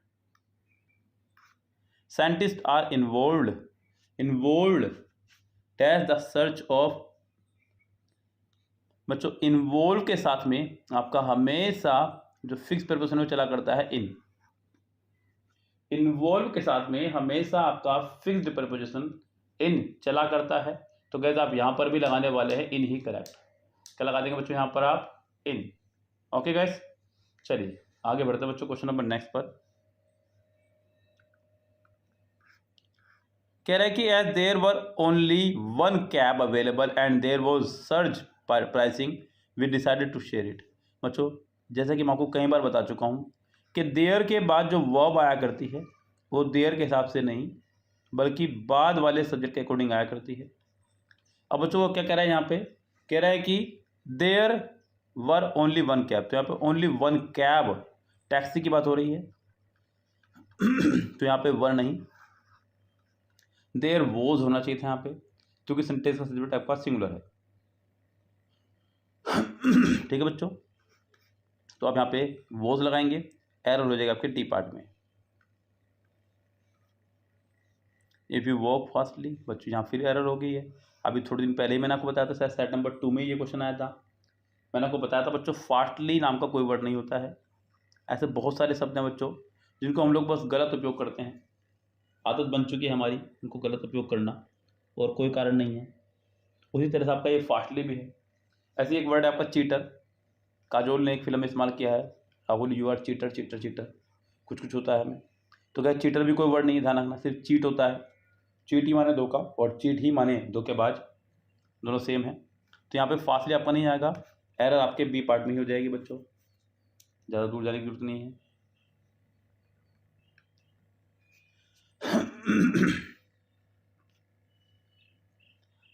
Scientist are involved dash the search of. बच्चों इन्वॉल्व के साथ में आपका हमेशा जो फिक्स प्रीपोजिशन में चला करता है इन. इन्वॉल्व के साथ में हमेशा आपका फिक्स्ड प्रीपोजिशन इन चला करता है. तो गैस आप यहाँ पर भी लगाने वाले हैं इन ही करेक्ट. क्या लगा देंगे बच्चों यहाँ पर आप? इन. ओके गैस, चलिए आगे बढ़ते हैं बच्चों क्वेश्चन नंबर नेक्स्ट पर. कह रहा है कि as there were only one cab available and there was surge pricing we decided to share it. बच्चों जैसा कि मैं आपको कई बार बता चुका हूँ कि देयर के बाद जो वर्ब आया करती है वो देयर के हिसाब से नहीं बल्कि बाद वाले सब्जेक्ट के अकॉर्डिंग आया करती है. अब बच्चों वो क्या कह रहा है यहाँ पे, कह रहा है कि there were only one cab. तो यहाँ पे ओनली वन कैब टैक्सी की बात हो रही है, तो यहाँ पे वर नहीं, देयर वोज होना चाहिए था यहाँ पे, क्योंकि सेंटेंस का सब्जेक्ट आपका सिंगुलर है. ठीक है बच्चों, तो आप यहाँ पे वोज लगाएंगे, एरर हो जाएगा आपके डी पार्ट में. इफ़ यू वॉक फास्टली, बच्चों यहाँ फिर एरर हो गई है. अभी थोड़े दिन पहले ही मैंने आपको बताया था, शायद सेट नंबर 2 में ये क्वेश्चन आया था. मैंने आपको बताया था बच्चों फास्टली नाम का कोई वर्ड नहीं होता है. ऐसे बहुत सारे शब्द हैं बच्चों जिनको हम लोग बस गलत उपयोग करते हैं. आदत बन चुकी है हमारी उनको गलत उपयोग करना, और कोई कारण नहीं है. उसी तरह से आपका ये फास्टली भी है. ऐसे एक वर्ड है आपका चीटर. काजोल ने एक फिल्म में इस्तेमाल किया है, Rahul you are cheater cheater cheater, कुछ होता है हमें. तो क्या चीटर भी कोई वर्ड नहीं है, ध्यान रखना, सिर्फ चीट होता है. चीट ही माने धोखा और चीट ही माने धोखेबाज, दोनों सेम है. तो यहाँ पे फास्टली आपका नहीं आएगा, एरर आपके बी पार्ट में ही हो जाएगी बच्चों, ज़्यादा दूर जाने की जरूरत नहीं है.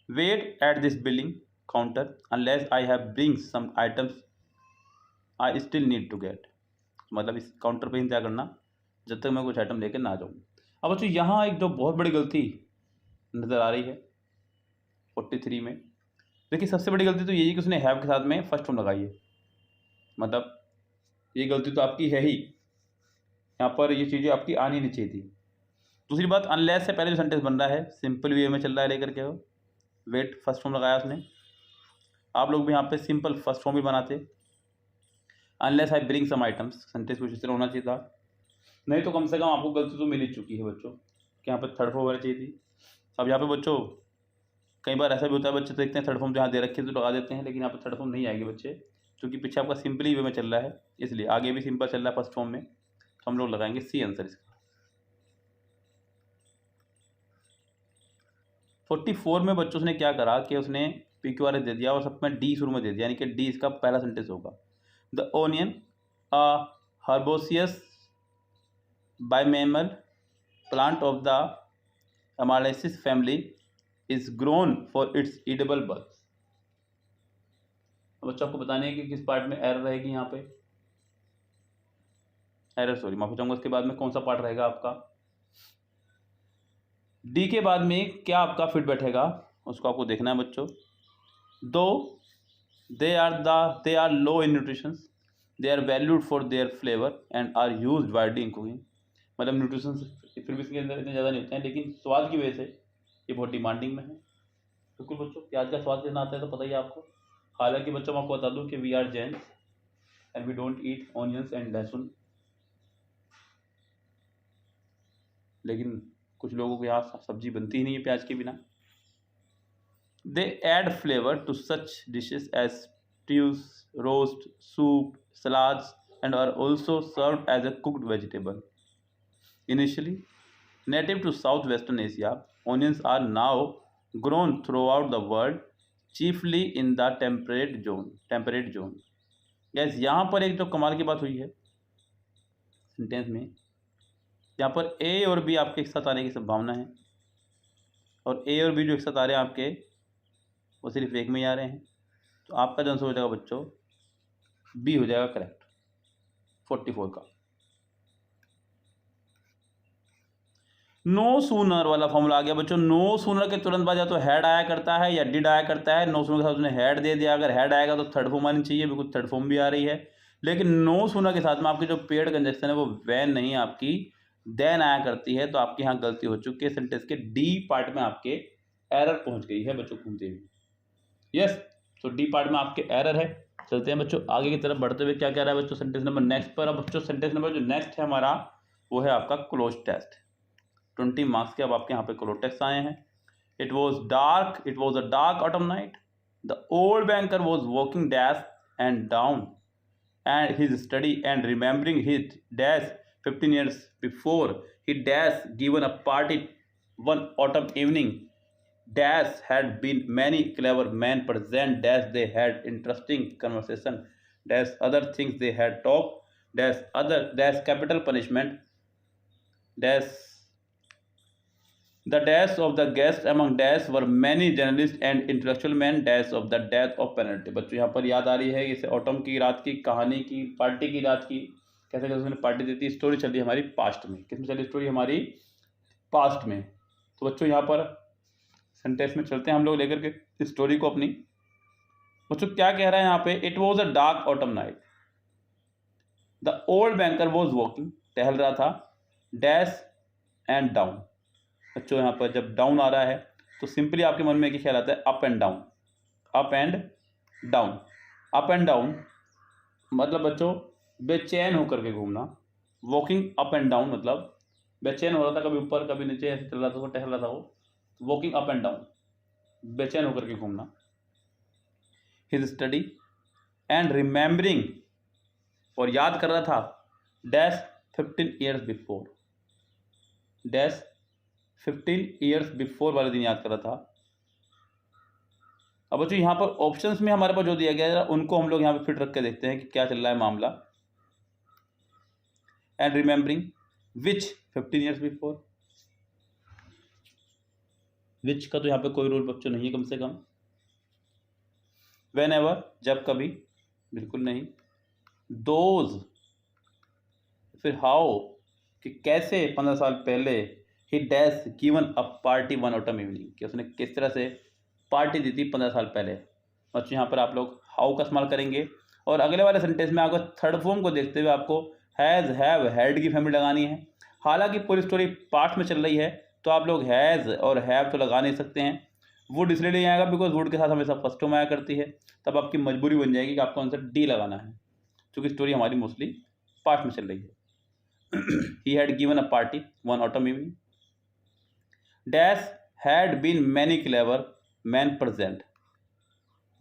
Wait at this billing counter unless I have bring some items I still need to get. मतलब इस काउंटर पे इंतजार करना जब तक मैं कुछ आइटम लेकर ना जाऊँ. अब बच्चों यहाँ एक जो बहुत बड़ी गलती नज़र आ रही है 43 में. देखिए सबसे बड़ी गलती तो यही है कि उसने हैव के साथ में फर्स्ट फॉर्म लगाई है. मतलब ये गलती तो आपकी है ही. यहाँ पर ये चीज़ें आपकी आनी नहीं चाहिए थी। दूसरी बात, अनलेस से पहले जो सेंटेंस बन रहा है सिंपल वे में चल रहा है लेकर के हो, वेट फर्स्ट फॉर्म लगाया उसने। आप लोग भी यहाँ पे सिंपल फर्स्ट फॉर्म भी बनाते, unless I bring some items, sentence कुछ इस तरह होना चाहिए था। नहीं तो कम से कम आपको गलती तो मिल ही चुकी है बच्चों कि यहाँ पर थर्ड फॉर्म होना चाहिए थी। अब यहाँ पे बच्चों कई बार ऐसा भी होता है, बच्चे देखते हैं थर्ड फॉर्म जहाँ दे रखे तो लगा देते हैं, लेकिन यहाँ पर थर्ड फॉर्म नहीं आएगी बच्चे, क्योंकि पीछे आपका सिंपली वे में चल रहा है, इसलिए आगे भी सिंपल चल रहा है फर्स्ट फॉर्म में, तो हम लोग लगाएंगे सी आंसर इसका। 44 में बच्चों ने क्या करा कि उसने PQRS दे दिया और सब में डी शुरू में दे दिया, यानी कि डी इसका पहला सेंटेंस होगा। The onion herbaceous biennial plant of the amaryllis family is grown for its edible bulbs. बच्चों आपको बताने है कि किस पार्ट में एरर रहेगी, यहाँ पे एरर सॉरी माफी चाहूंगा, उसके बाद में कौन सा पार्ट रहेगा आपका, डी के बाद में क्या आपका फिट बैठेगा उसको आपको देखना है बच्चों। Though they are low in nutrition, they are valued for their flavour and are used widely in cooking. मतलब न्यूट्रिशन फिर भी इसके अंदर इतने ज़्यादा नहीं होते हैं, लेकिन स्वाद की वजह से ये बहुत डिमांडिंग में है। बिल्कुल बच्चों, प्याज का स्वाद कितना आता है तो पता ही है आपको। हालांकि बच्चों मैं आपको बता दूं कि we are Jains and we don't eat onions and lahsun, लेकिन कुछ लोगों को यहाँ सब्जी बनती ही नहीं है प्याज के बिना। They add flavour to such dishes as stews, roast, soup, salads and are also served as a cooked vegetable. Initially native to southwestern Asia, onions are now grown throughout the world, chiefly in the temperate zone. Yes, यहाँ पर एक जो कमाल की बात हुई है sentence में, यहाँ पर ए और बी आपके एक साथ आने की संभावना है, और ए और बी जो एक साथ आ रहे हैं आपके वो सिर्फ एक में ही आ रहे हैं, तो आपका जो आंसर हो जाएगा बच्चों बी हो जाएगा करेक्ट 44 का। नो सूनर वाला फॉर्मूला आ गया बच्चों। नो सूनर के तुरंत बाद या तो हेड आया करता है या डिड आया करता है। नो सूनर के साथ उसने हेड दे दिया, अगर हेड आएगा तो थर्ड फॉर्म आनी चाहिए, बिल्कुल थर्ड फॉर्म भी आ रही है, लेकिन नो सूनर के साथ में आपकी जो पेड कंजक्शन है वो वैन नहीं आपकी देन आया करती है, तो आपकी यहाँ गलती हो चुकी है। सेंटेंस के डी पार्ट में आपके एरर पहुंच गई है बच्चों घूमते हुए। यस, तो डी पार्ट में आपके एरर है। चलते हैं बच्चों आगे की तरफ बढ़ते हुए, क्या कह रहा है बच्चों सेंटेंस नंबर नेक्स्ट पर। अब बच्चों सेंटेंस नंबर जो नेक्स्ट है हमारा वो है आपका क्लोज टेस्ट। 20 मार्क्स के अब आपके यहाँ पे क्लोज टेस्ट आए हैं। It was a dark autumn night, the old banker was walking dash and down and his study and remembering his dash 15 years before he dash given a party one autumn evening, dash had been many clever men present, dash they had interesting conversation, dash other things they had talked, dash capital punishment, dash the dash of the guests among dash were many journalists and intellectual men, dash of the death of penalty। बच्चों यहाँ पर याद आ रही है इसे autumn की रात की कहानी की, पार्टी की रात की, कैसे कैसे उसने पार्टी दी थी। स्टोरी चल रही है हमारी पास्ट में, किसमें चली स्टोरी हमारी पास्ट में। तो बच्चों यहाँ पर सेंटेंस में चलते हैं हम लोग लेकर के स्टोरी को अपनी। बच्चों क्या कह रहा है यहाँ पे, it was a dark autumn night, the old banker was walking, टहल रहा था, डैश एंड डाउन। बच्चों यहाँ पर जब डाउन आ रहा है तो सिंपली आपके मन में एक ही ख्याल आता है up and down, up and down. Up and down मतलब बच्चों बेचैन होकर के घूमना। वॉकिंग अप एंड डाउन मतलब बेचैन हो रहा था, कभी ऊपर कभी नीचे ऐसे चल रहा था, वो टहल रहा था वो। वॉकिंग अप एंड डाउन बेचैन होकर के घूमना। हिज स्टडी एंड रिमेम्बरिंग और याद कर रहा था, dash 15 years before, dash 15 years before वाले दिन याद कर रहा था। अब बच्चों यहाँ पर ऑप्शंस में हमारे पास जो दिया गया है उनको हम लोग यहाँ पे फिट रख के देखते हैं कि क्या चल रहा है मामला। And remembering which 15 years before, which का तो यहाँ पे कोई रूल बच्चों नहीं है कम से कम। वेन एवर जब कभी, बिल्कुल नहीं। दोज फिर हाउ कि कैसे 15 साल पहले ही dash given a party one autumn evening कि उसने किस तरह से पार्टी दी थी 15 साल पहले। बच्चों यहाँ पर आप लोग हाउ का इस्तेमाल करेंगे और अगले वाले सेंटेंस में आपको थर्ड फॉर्म को देखते हुए आपको हैज़, हैव, हैड की फैमिली लगानी है। हालांकि पूरी स्टोरी पार्ट में चल रही है तो आप लोग हैज़ और हैव तो लगा नहीं सकते हैं। वुड इसलिए नहीं आएगा बिकॉज वुड के साथ हमेशा फर्स्ट टर्म आया करती है, तब आपकी मजबूरी बन जाएगी कि आपको आंसर डी लगाना है, क्योंकि स्टोरी हमारी मोस्टली पार्ट में चल रही है। He had given a party one autumn evening, dash had been many clever man present,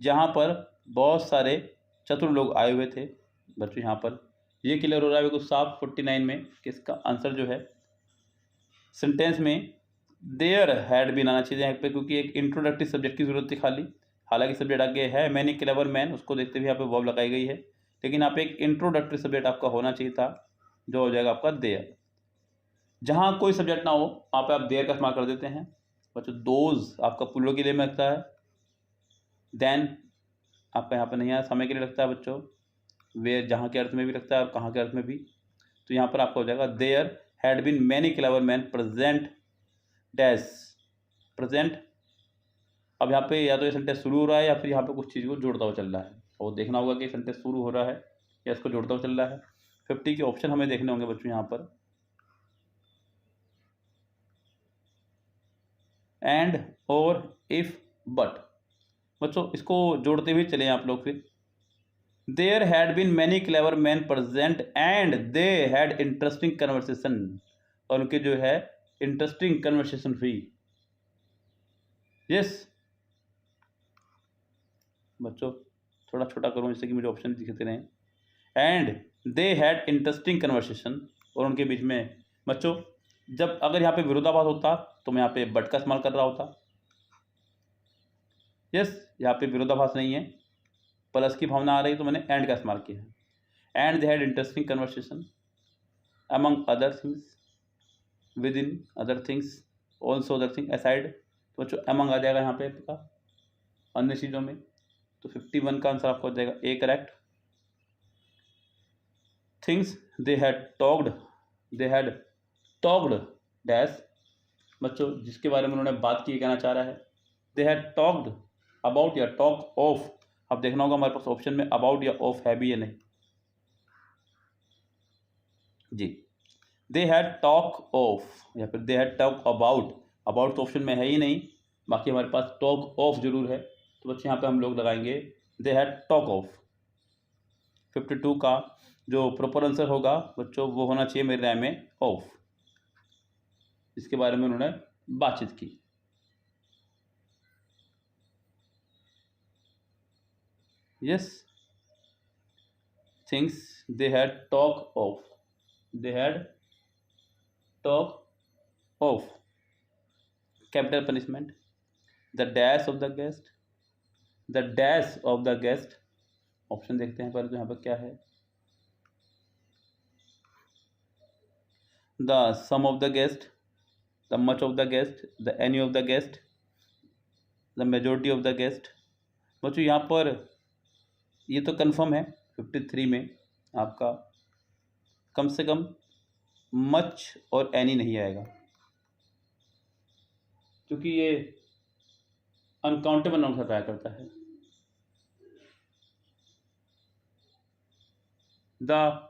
जहाँ पर बहुत सारे चतुर लोग आए हुए थे। बच्चों यहाँ पर ये क्लियर हो रहा है कुछ साफ 49 में कि इसका आंसर जो है सेंटेंस में देयर हैड बीन आना चाहिए यहाँ पे, क्योंकि एक इंट्रोडक्टरी सब्जेक्ट की जरूरत थी खाली। हालांकि सब्जेक्ट आगे है मैनी क्लेवर मैन, उसको देखते हुए यहाँ पे वर्ब लगाई गई है, लेकिन यहाँ पे एक इंट्रोडक्टरी सब्जेक्ट आपका होना चाहिए था जो हो जाएगा आपका देयर। जहाँ कोई सब्जेक्ट ना हो वहाँ पे आप देयर का इस्तेमाल कर देते हैं। बच्चों दोज आपका पुल्लो के लिए में लगता है, देन आपका यहाँ पे नहीं आया, समय के लिए लगता है बच्चों, वे जहाँ के अर्थ में भी लगता है और कहाँ के अर्थ में भी। तो यहाँ पर आपका हो जाएगा there had been many clever man present dash present. अब यहाँ पे या तो ये सेंटेंस शुरू हो रहा है या फिर यहाँ पे कुछ चीज़ को जोड़ता हुआ चल रहा है, और देखना होगा कि सेंटेंस शुरू हो रहा है या इसको जोड़ता हुआ चल रहा है। 50 के ऑप्शन हमें देखने होंगे बच्चों यहाँ पर, एंड, और, इफ, बट। बच्चों इसको जोड़ते हुए चले आप लोग फिर। There had been many clever man present and they had interesting conversation, और उनके जो है इंटरेस्टिंग कन्वर्सेशन हुई। यस बच्चों थोड़ा छोटा करूँ जिससे कि मुझे ऑप्शन दिखते रहें। And they had interesting conversation, और उनके बीच में बच्चों जब अगर यहाँ पे विरोधाभास होता तो मैं यहाँ पे बट का इस्तेमाल कर रहा होता। यस यहाँ पे विरोधाभास नहीं है, प्लस की भावना आ रही तो मैंने एंड का इस्तेमाल किया है। And they had interesting conversation among other things, with in other things, also other thing aside. तो बच्चों अमंग आ जाएगा यहाँ पे आपका अन्य चीज़ों में, तो 51 का आंसर आपको हो जाएगा A correct. Things they had talked dash, बच्चों जिसके बारे में उन्होंने बात की कहना चाह रहा है। दे हैड टॉक्ड अबाउट या टॉक ऑफ, अब देखना होगा हमारे पास ऑप्शन में अबाउट या ऑफ है भी या नहीं जी। दे हैड टॉक ऑफ या फिर दे हैड टॉक अबाउट, अबाउट तो ऑप्शन में है ही नहीं, बाकी हमारे पास टॉक ऑफ जरूर है, तो बच्चे यहाँ पे हम लोग लगाएंगे दे हैड टॉक ऑफ। 52 का जो प्रॉपर आंसर होगा बच्चों वो होना चाहिए मेरे राय में ऑफ, इसके बारे में उन्होंने बातचीत की। Yes things they had talk of, they had talk of. Capital punishment the dash of the guest, the dash of the guest, option देखते हैं पहले तो यहाँ पर क्या है। The some of the guest, the much of the guest, the any of the guest, the majority of the guest. बच्चों यहाँ पर ये तो कंफर्म है 53 में आपका कम से कम मच और एनी नहीं आएगा, क्योंकि ये अनकाउंटेबल नंबर बताया करता है। The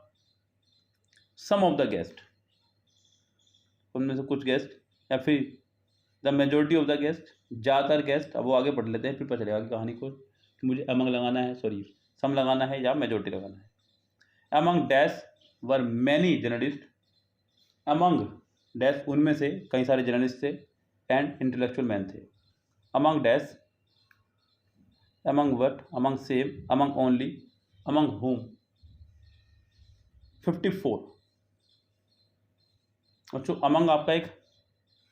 some of the guest, उनमें से कुछ गेस्ट, या फिर the majority of the guest, ज़्यादातर गेस्ट। अब वो आगे पढ़ लेते हैं फिर पता चलेगा कि कहानी को कि मुझे अमंग लगाना है, सॉरी सम लगाना है या मेजोरिटी लगाना है। Among dash were many journalist, among dash उनमें से कई सारे जर्नलिस्ट थे एंड इंटेलेक्चुअल मैन थे। Among dash, among what, among same, among only, among home. 54 बच्चों अमंग आपका एक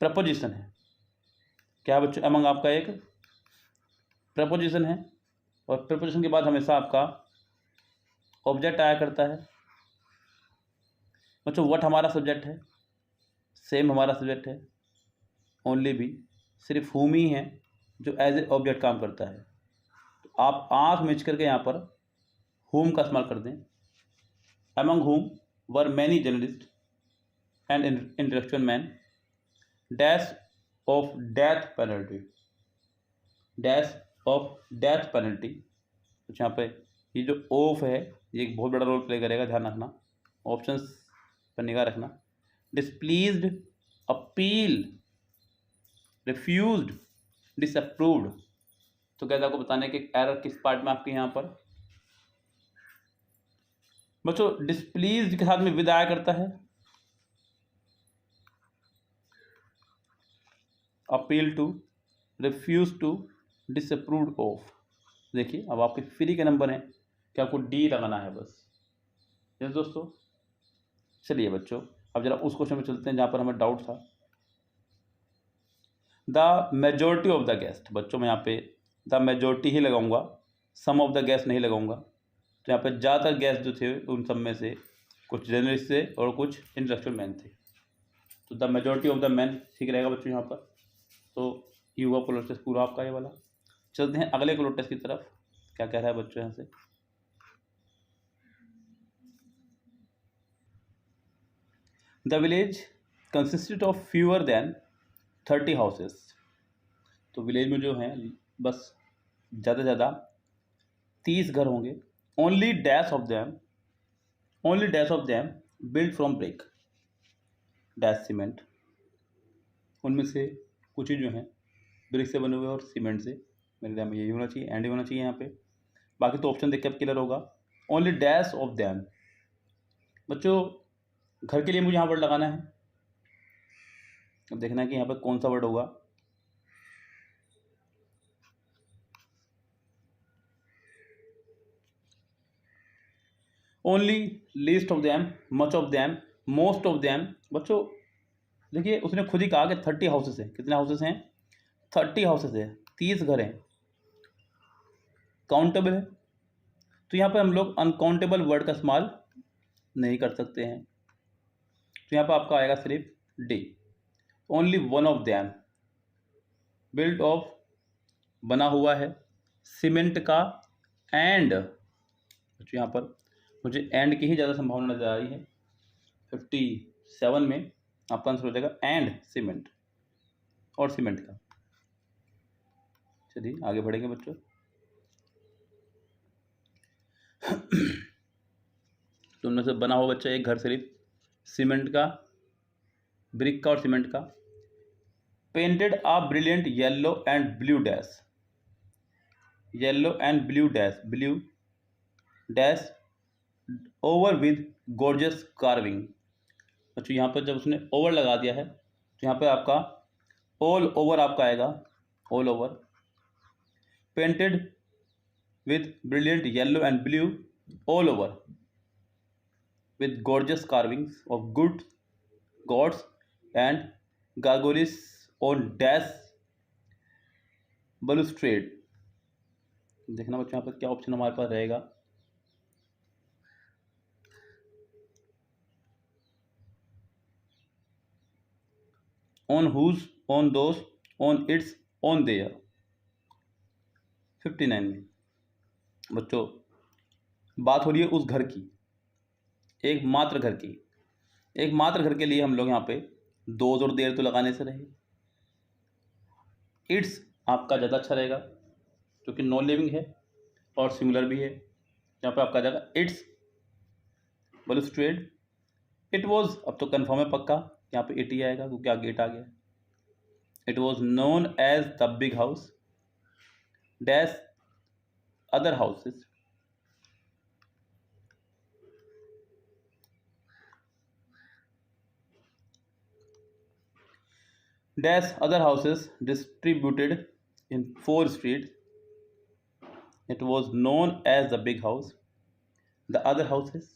प्रपोजिशन है। क्या है बच्चों अमंग आपका एक प्रपोजिशन है, और प्रपोजिशन के बाद हमेशा आपका ऑब्जेक्ट आया करता है। बच्चों व्हाट हमारा सब्जेक्ट है, सेम हमारा सब्जेक्ट है, ओनली भी सिर्फ हुम ही है जो एज ए ऑब्जेक्ट काम करता है। तो आप आँख मिच करके यहाँ पर हुम का इस्तेमाल कर दें। अमंग हुम were many journalist and intellectual man, dash of death penalty, dash of death penalty. तो यहाँ पे ये जो ऑफ है ये एक बहुत बड़ा रोल प्ले करेगा, ध्यान रखना। ऑप्शंस पर निगाह रखना। डिसप्लीज्ड, अपील, रिफ्यूज्ड, डिसअप्रूव्ड। तो कैसे आपको बताने कि एरर किस पार्ट में आपके यहाँ पर बच्चों डिसप्लीज्ड के साथ में विद आया करता है, appeal to, refuse to, disapproved of. देखिए अब आपके फ्री के नंबर हैं कि आपको डी लगाना है बस। यस दोस्तों, चलिए बच्चों अब जरा उस क्वेश्चन में चलते हैं जहाँ पर हमें डाउट था। The majority of the guest, बच्चों मैं यहाँ पे द मेजोरिटी ही लगाऊंगा, सम ऑफ द गेस्ट नहीं लगाऊंगा। तो यहाँ पे ज़्यादातर गेस्ट जो थे उन सब में से कुछ जर्नलिस्ट थे और कुछ इंटेलेक्चुअल मैन थे। तो the majority of the man ठीक रहेगा बच्चों यहाँ पर। तो ये हुआ पोलर टेस्ट पूरा आपका ये वाला। चलते हैं अगले पोलर टेस्ट की तरफ, क्या कह रहा है बच्चों यहाँ से। The village consisted of fewer than 30 houses. तो विलेज में जो है बस ज़्यादा से ज़्यादा 30 घर होंगे। Only dash of them build from brick, dash cement. उनमें से कुछ ही जो हैं ब्रिक से बने हुए और सीमेंट से। मेरे ध्यान में यही होना चाहिए, एंड ही होना चाहिए यहाँ पे। बाकी तो ऑप्शन देख के अब क्लियर होगा। ओनली डैश ऑफ देम, बच्चों घर के लिए मुझे यहाँ वर्ड लगाना है। अब देखना है कि यहाँ पर कौन सा वर्ड होगा। Only, least of them, much of them, most of them. बच्चों देखिए उसने खुद ही कहा कि 30 हाउसेस हैं। कितने हाउसेस हैं? 30 हाउसेस है, 30 घर हैं। काउंटेबल है, तो यहाँ पर हम लोग अनकाउंटेबल वर्ड का इस्तेमाल नहीं कर सकते हैं। तो यहाँ पर आपका आएगा सिर्फ D. Only one of them, built of बना हुआ है सीमेंट का, एंड यहाँ पर मुझे एंड की ही ज़्यादा संभावना नजर आ रही है। 57 में आपका आंसर हो जाएगा एंड सीमेंट, और सीमेंट का। चलिए आगे बढ़ेंगे बच्चों। तो उनमें से बना हुआ बच्चा एक घर सिर्फ सीमेंट का, ब्रिक का और सीमेंट का। Painted a brilliant yellow and blue dash, yellow and blue dash, blue dash over with gorgeous carving. अच्छा यहाँ पर जब उसने ओवर लगा दिया है तो यहाँ पर आपका ऑल ओवर आपका आएगा, all over. Painted with brilliant yellow and blue all over with gorgeous carvings of good gods and gargoyles on dash balustrade। देखना बच्चों यहाँ पर क्या ऑप्शन हमारे पास रहेगा। on whose, on those, on its, on their। 59 में बच्चों बात हो रही है उस घर की, एकमात्र घर की। एकमात्र घर के लिए हम लोग यहाँ पे दोज और देर तो लगाने से रहे। इट्स आपका ज़्यादा अच्छा रहेगा क्योंकि नॉन लिविंग है और सिंगुलर भी है। यहाँ पे आपका आ जाएगा इट्स बलुस्ट्रेड। इट वॉज अब तो कन्फर्म है पक्का, यहाँ पे इट ही आएगा क्योंकि आगे इट आ गया। It was known as the big house dash other houses. Dash other houses distributed in 4 streets. It was known as the big house. The other houses,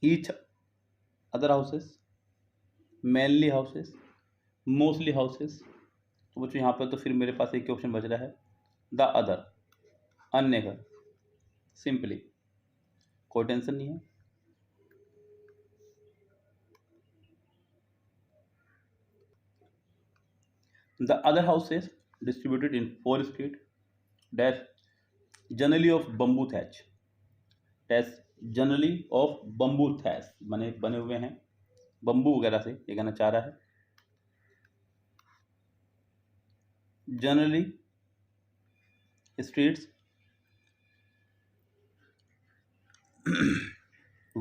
each other houses, mainly houses, mostly houses। तो बच्चों यहाँ पर तो फिर मेरे पास एक option बच रहा है द अदर, अन्य घर। सिंपली कोई टेंशन नहीं है। The other houses distributed in 4 streets dash generally of bamboo thatch, dash generally of bamboo thatch बने हुए हैं बम्बू वगैरह से, ये कहना चाह रहा है। Generally streets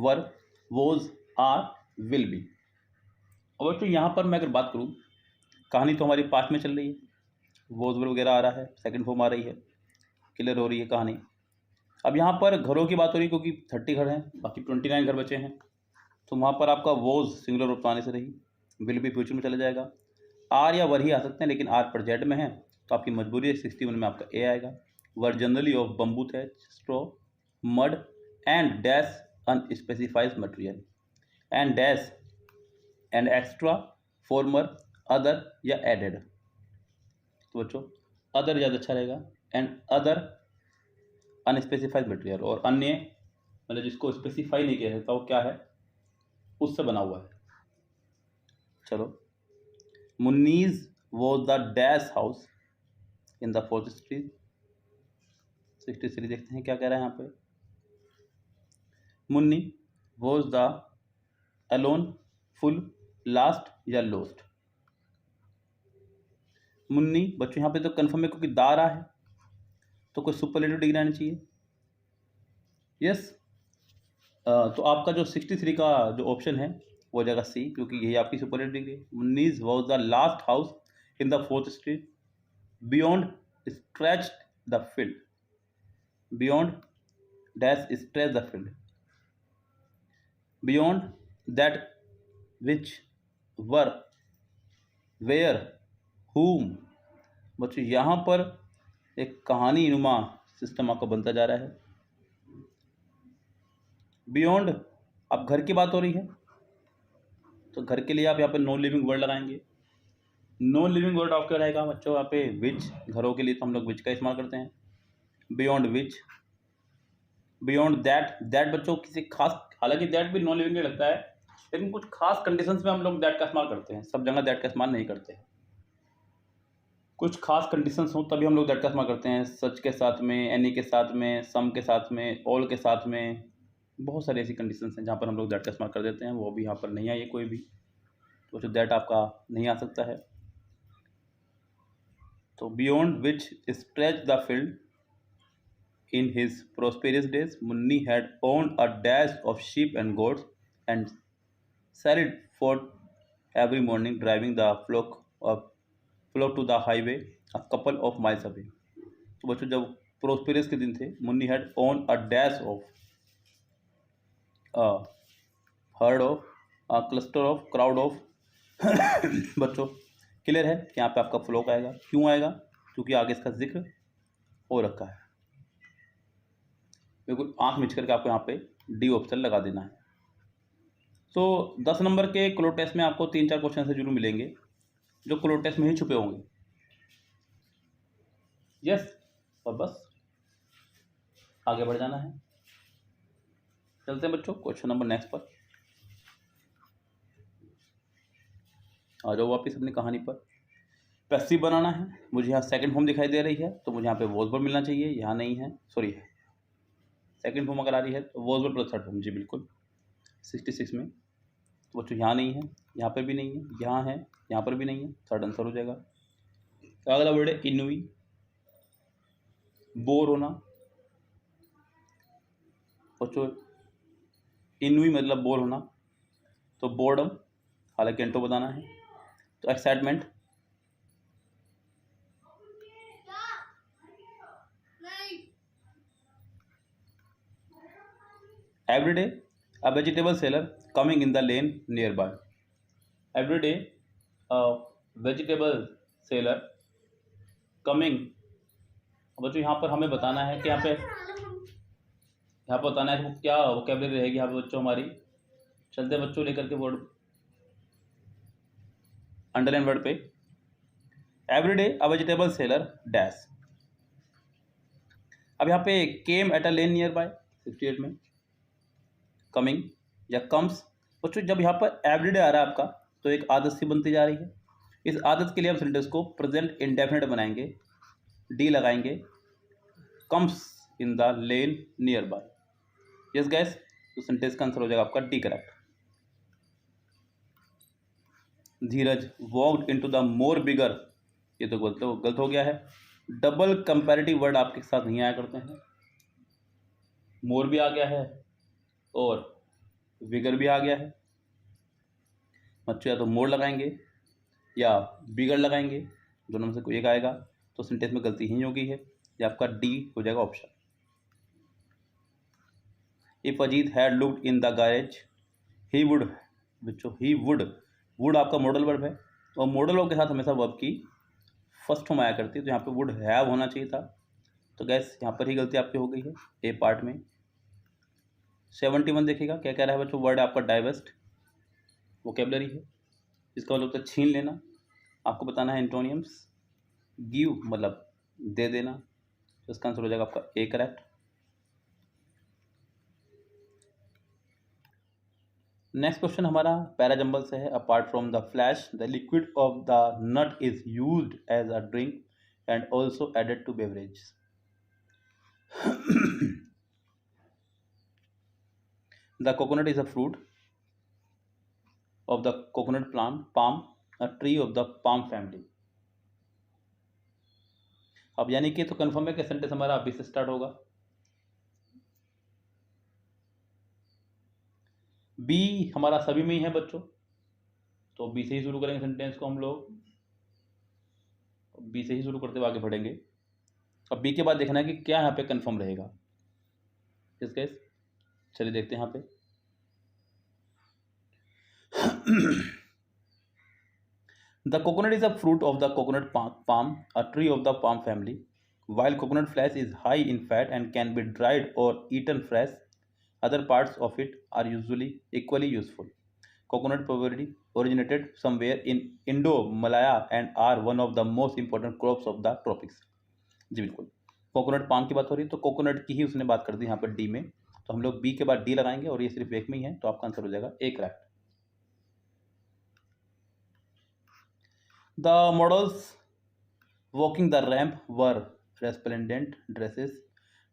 were, was, are, will be. और बच्चों यहाँ पर मैं अगर बात करूँ, कहानी तो हमारी पास्ट में चल रही है, वोज वर वगैरह आ रहा है, सेकंड फॉर्म आ रही है, क्लियर हो रही है कहानी। अब यहाँ पर घरों की बात हो रही है क्योंकि 30 घर हैं, बाकी 29 घर बचे हैं, तो वहाँ पर आपका वोज सिंगुलर रूप आने से रही, विल भी फ्यूचर में चला जाएगा। आर या वर ही आ सकते हैं, लेकिन आर पर जेड में है तो आपकी मजबूरी है, 61 में आपका ए आएगा। वर generally of bamboo, thatch, straw, mud and dash unspecified material and dash and extra, farmer, other या एडेड। तो बच्चों अदर ज़्यादा अच्छा रहेगा, एंड अदर अनस्पेसिफाइड मटेरियल, और अन्य मतलब जिसको स्पेसिफाई नहीं किया जाता वो क्या है, उससे बना हुआ है। चलो, Munni's was the dash house in the 4th street। 63 देखते हैं क्या कह रहा है यहाँ पे। Munni was the alone, full, last या लोस्ट। मुन्नी बच्चों यहाँ पे तो कंफर्म है क्योंकि दा रहा है, तो कोई सुपरलेटिव डिग्री आनी चाहिए। यस, तो आपका जो 63 का जो ऑप्शन है वो हो जाएगा सी, क्योंकि यही आपकी सुपरलेटिव डिग्री है। Munni's was the last house in the 4th street, beyond stretch the field, beyond dash stretch the field, beyond that which, where, where, whom। बच्चों यहाँ पर एक कहानी नुमा सिस्टम आपका बनता जा रहा है। बियॉन्ड, अब घर की बात हो रही है तो घर के लिए आप यहाँ पे नॉन लिविंग वर्ड लगाएंगे। नॉन लिविंग वर्ड आपका रहेगा बच्चों यहाँ पे विच, घरों के लिए तो हम लोग विच का इस्तेमाल करते हैं। Beyond which, beyond that, that बच्चों किसी खास, हालांकि दैट भी नॉन लिविंग लगता है, लेकिन कुछ खास कंडीशंस में हम लोग दैट का इस्तेमाल करते हैं, सब जगह दैट का इस्तेमाल नहीं करते हैं। कुछ खास कंडीशंस हो तभी हम लोग दैट का इस्तेमाल करते हैं, सच के साथ में, एनी के साथ में, सम के साथ में, ऑल के साथ में, बहुत सारी ऐसी कंडीशंस हैं जहाँ पर हम लोग दैट का इस्तेमाल कर देते हैं, वो भी यहाँ पर नहीं आई है कोई भी, तो जो दैट आपका नहीं आ सकता है। तो beyond which stretch the field in his prosperous days, Munni had owned a dash of sheep and goats and sallied for every morning driving the flock to the highway a couple of miles away. तो बच्चों जब prosperous के दिन थे, Munni had own a dash of, herd of, cluster of, crowd of. बच्चों clear है कि यहाँ पे आपका फ्लोक आएगा, क्यों आएगा, क्योंकि आगे इसका जिक्र हो रखा है। बिल्कुल आंख मिच करके आपको यहाँ पे डी ऑप्शन लगा देना है। तो 10 नंबर के क्लो टेस्ट में आपको 3-4 क्वेश्चन से जरूर मिलेंगे जो क्लो टेस्ट में ही छुपे होंगे। यस, और बस आगे बढ़ जाना है। चलते हैं बच्चों क्वेश्चन नंबर नेक्स्ट पर। आ जाओ वापिस अपनी कहानी पर। पैसिव बनाना है, मुझे यहाँ सेकंड फॉर्म दिखाई दे रही है तो मुझे यहाँ पे वॉज वर्ब मिलना चाहिए, यहाँ नहीं है, सॉरी है सेकंड फॉर्म अगर आ रही है तो was verb plus third form, जी बिल्कुल 66 में। तो बच्चों यहाँ नहीं है, यहाँ पर भी नहीं है, यहाँ है, यहाँ पर भी नहीं है, थर्ड आंसर हो जाएगा। अगला वर्ड है इनुई, बोर होना। बच्चों इनुई मतलब बोर होना, तो बोर्डम, हालांकि एंटो बताना है, तो excitement, everyday a vegetable seller coming in the lane near by. Everyday a vegetable seller coming. बच्चों यहाँ पर हमें बताना है कि यहाँ पे बताना है वो क्या वोकैबुलरी रहेगी यहाँ पे बच्चों हमारी। चलते बच्चों लेकर के वर्ड अंडरलाइन वर्ड पे। Everyday a vegetable seller dash. अब यहाँ पे came at a lane near by 68 में, कमिंग या कम्स। बच्चों जब यहाँ पर एवरीडे आ रहा है आपका तो एक आदत सी बनती जा रही है, इस आदत के लिए हम सेंटेंस को प्रेजेंट इंडेफिनिट बनाएंगे, डी लगाएंगे, comes in the lane nearby. Yes gas, तो सेंटेंस का आंसर हो जाएगा आपका D correct. Dheeraj walked into the more bigger, ये तो गलत हो गया है, डबल कंपैरेटिव वर्ड आपके साथ नहीं आया करते हैं, मोर भी आ गया है और विगर भी आ गया है बच्चों, या तो मोर लगाएंगे या बिगर लगाएंगे, दोनों में से कोई एक आएगा, तो सेंटेंस में गलती ही होगी है, ये आपका डी हो जाएगा option. If Ajit had looked in the garage he would, बच्चों ही वुड आपका मॉडल वर्ब है, और मॉडल वर्ब के साथ हमेशा वर्ब की फर्स्ट फॉर्म आया करती है, तो यहाँ पे वुड हैव होना चाहिए था, तो गैस यहाँ पर ही गलती आपकी हो गई है ए पार्ट में। 71 देखिएगा क्या कह रहा है बच्चों, वर्ड आपका डाइवर्स्ट वोकेबलरी है, इसका मतलब होता है छीन लेना, आपको बताना है एंटोनियम्स। गिव मतलब दे देना, तो इसका आंसर हो जाएगा आपका ए करेक्ट। नेक्स्ट क्वेश्चन हमारा पैराजंबल से है। Apart from the flash the liquid of the nut is used as a drink and also added to beverage. The coconut is a fruit of the coconut plant, palm, a tree of the palm family. अब यानी कि तो confirm है कि sentence हमारा अभी से start होगा। बी हमारा सभी में ही है बच्चों, तो बी से ही शुरू करेंगे सेंटेंस को हम लोग, बी से ही शुरू करते हुए आगे बढ़ेंगे। अब बी के बाद देखना है कि क्या यहाँ पे कंफर्म रहेगा। इस केस चलिए देखते हैं यहाँ पे। The coconut is a fruit of the coconut palm, a tree of the palm family. While coconut flesh is high in fat and can be dried or eaten fresh, other parts of it are usually equally useful. Coconut probably originated somewhere in Indo-Malaya and are one of the most important crops of the tropics. जी बिल्कुल, coconut palm की बात हो रही है, तो coconut की ही उसने बात कर दी यहाँ पर डी में, तो हम लोग बी के बाद डी लगाएंगे और ये सिर्फ एक में ही है, तो आपका आंसर हो जाएगा A correct. The models walking the ramp were resplendent dresses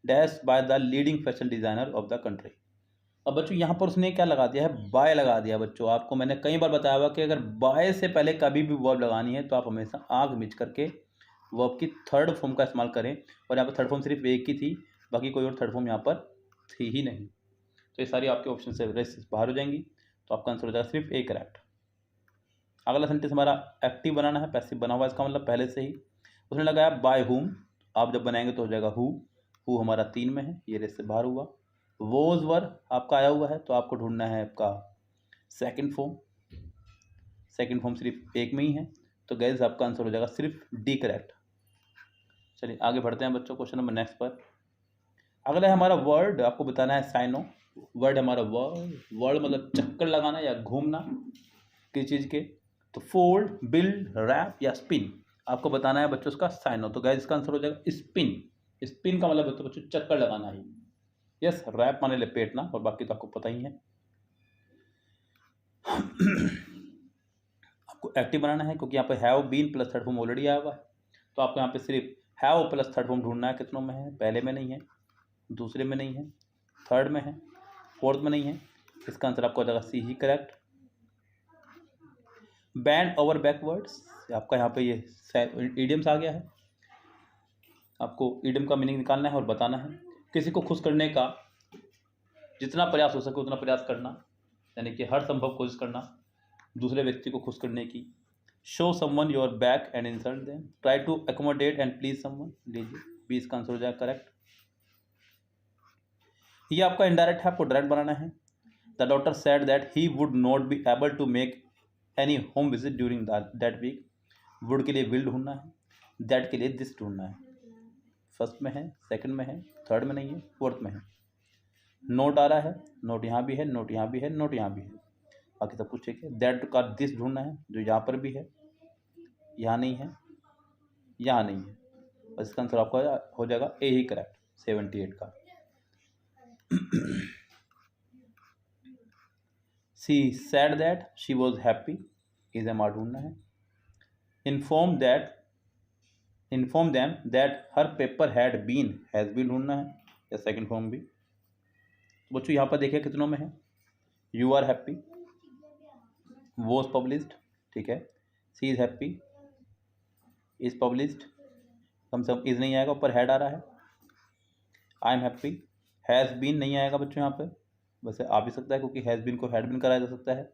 dashed by the leading fashion designer of the country. अब बच्चों यहाँ पर उसने क्या लगा दिया है, बाय लगा दिया। बच्चों आपको मैंने कई बार बताया हुआ कि अगर बाय से पहले कभी भी वर्ब लगानी है तो आप हमेशा आग मिच करके वर्ब की थर्ड फॉर्म का इस्तेमाल करें, और यहाँ पर थर्ड फॉर्म सिर्फ एक ही थी, बाकी कोई और थर्ड फॉर्म यहाँ पर थी ही नहीं, तो ये सारी आपके ऑप्शन से रेस बाहर हो जाएंगी, तो आपका आंसर हो जाएगा सिर्फ ए करेक्ट। अगला सेंटेंस हमारा एक्टिव बनाना है, पैसिव बना हुआ, इसका मतलब पहले से ही उसने लगाया बाय हुम, आप जब बनाएंगे तो हो जाएगा हु हमारा 3 में है, ये रेस से बाहर हुआ। वोज वर आपका आया हुआ है, तो आपको ढूंढना है आपका सेकंड फॉर्म सिर्फ एक में ही है, तो गैस आपका आंसर हो जाएगा सिर्फ डी करेक्ट। चलिए आगे बढ़ते हैं बच्चों क्वेश्चन नंबर नेक्स्ट पर। अगला है हमारा वर्ड, आपको बताना है साइनो। वर्ड हमारा वर्ड मतलब चक्कर लगाना या घूमना किसी चीज़ के, तो फोल्ड, बिल्ड, रैप या स्पिन, आपको बताना है बच्चों उसका साइनो, तो गाइस इसका आंसर हो जाएगा स्पिन। स्पिन का मतलब बच्चों चक्कर लगाना ही। यस, रैप माने लपेटना, और बाकी तो आपको पता ही है। आपको एक्टिव बनाना है, क्योंकि यहाँ पे have been plus third form already आया हुआ है, तो आपको यहाँ पे सिर्फ हैव प्लस थर्ड फॉर्म ढूंढना है, कितनों में है, पहले में नहीं है, दूसरे में नहीं है, थर्ड में है, फोर्थ में नहीं है, इसका आंसर आपको हो जाएगा सी ही करेक्ट। बैंड ओवर बैकवर्ड्स, आपका यहाँ पे ये इडियम्स आ गया है, आपको इडियम का मीनिंग निकालना है और बताना है। किसी को खुश करने का जितना प्रयास हो सके उतना प्रयास करना, यानी कि हर संभव कोशिश करना दूसरे व्यक्ति को खुश करने की। Show someone your back and insult them, try to accommodate and please someone, लीजिए बी इसका आंसर हो जाएगा करेक्ट। ये आपका इनडायरेक्ट है, आपको डायरेक्ट बनाना है। The doctor said that he would not be able to make any home visit during that week. Would के लिए विल ढूंढना है, दैट के लिए दिस ढूंढना है। फर्स्ट में है, सेकंड में है, थर्ड में नहीं है, फोर्थ में है। नोट आ रहा है, नोट यहाँ भी है, नोट यहाँ भी है, नोट यहाँ भी है, बाकी सब कुछ ठीक है। दैट का दिस ढूंढना है, जो यहाँ पर भी है, यहाँ नहीं है, यहाँ नहीं है, बस इसका आंसर आपका हो जाएगा ए ही करेक्ट 78 का। She said that she was happy, is am are ढूंढना है। Inform them that her paper had been, has been ढूंढना है, या सेकंड फॉर्म भी। तो बच्चों यहाँ पर देखिए कितनों में है, you are happy, was published, ठीक है, सी इज हैप्पी, इज पब्लिश्ड, कम से कम इज नहीं आएगा, ऊपर हैड आ रहा है। I am happy, has been नहीं आएगा बच्चों यहाँ पे, वैसे आ भी सकता है क्योंकि हैज़ बीन को हैड बीन कराया जा सकता है।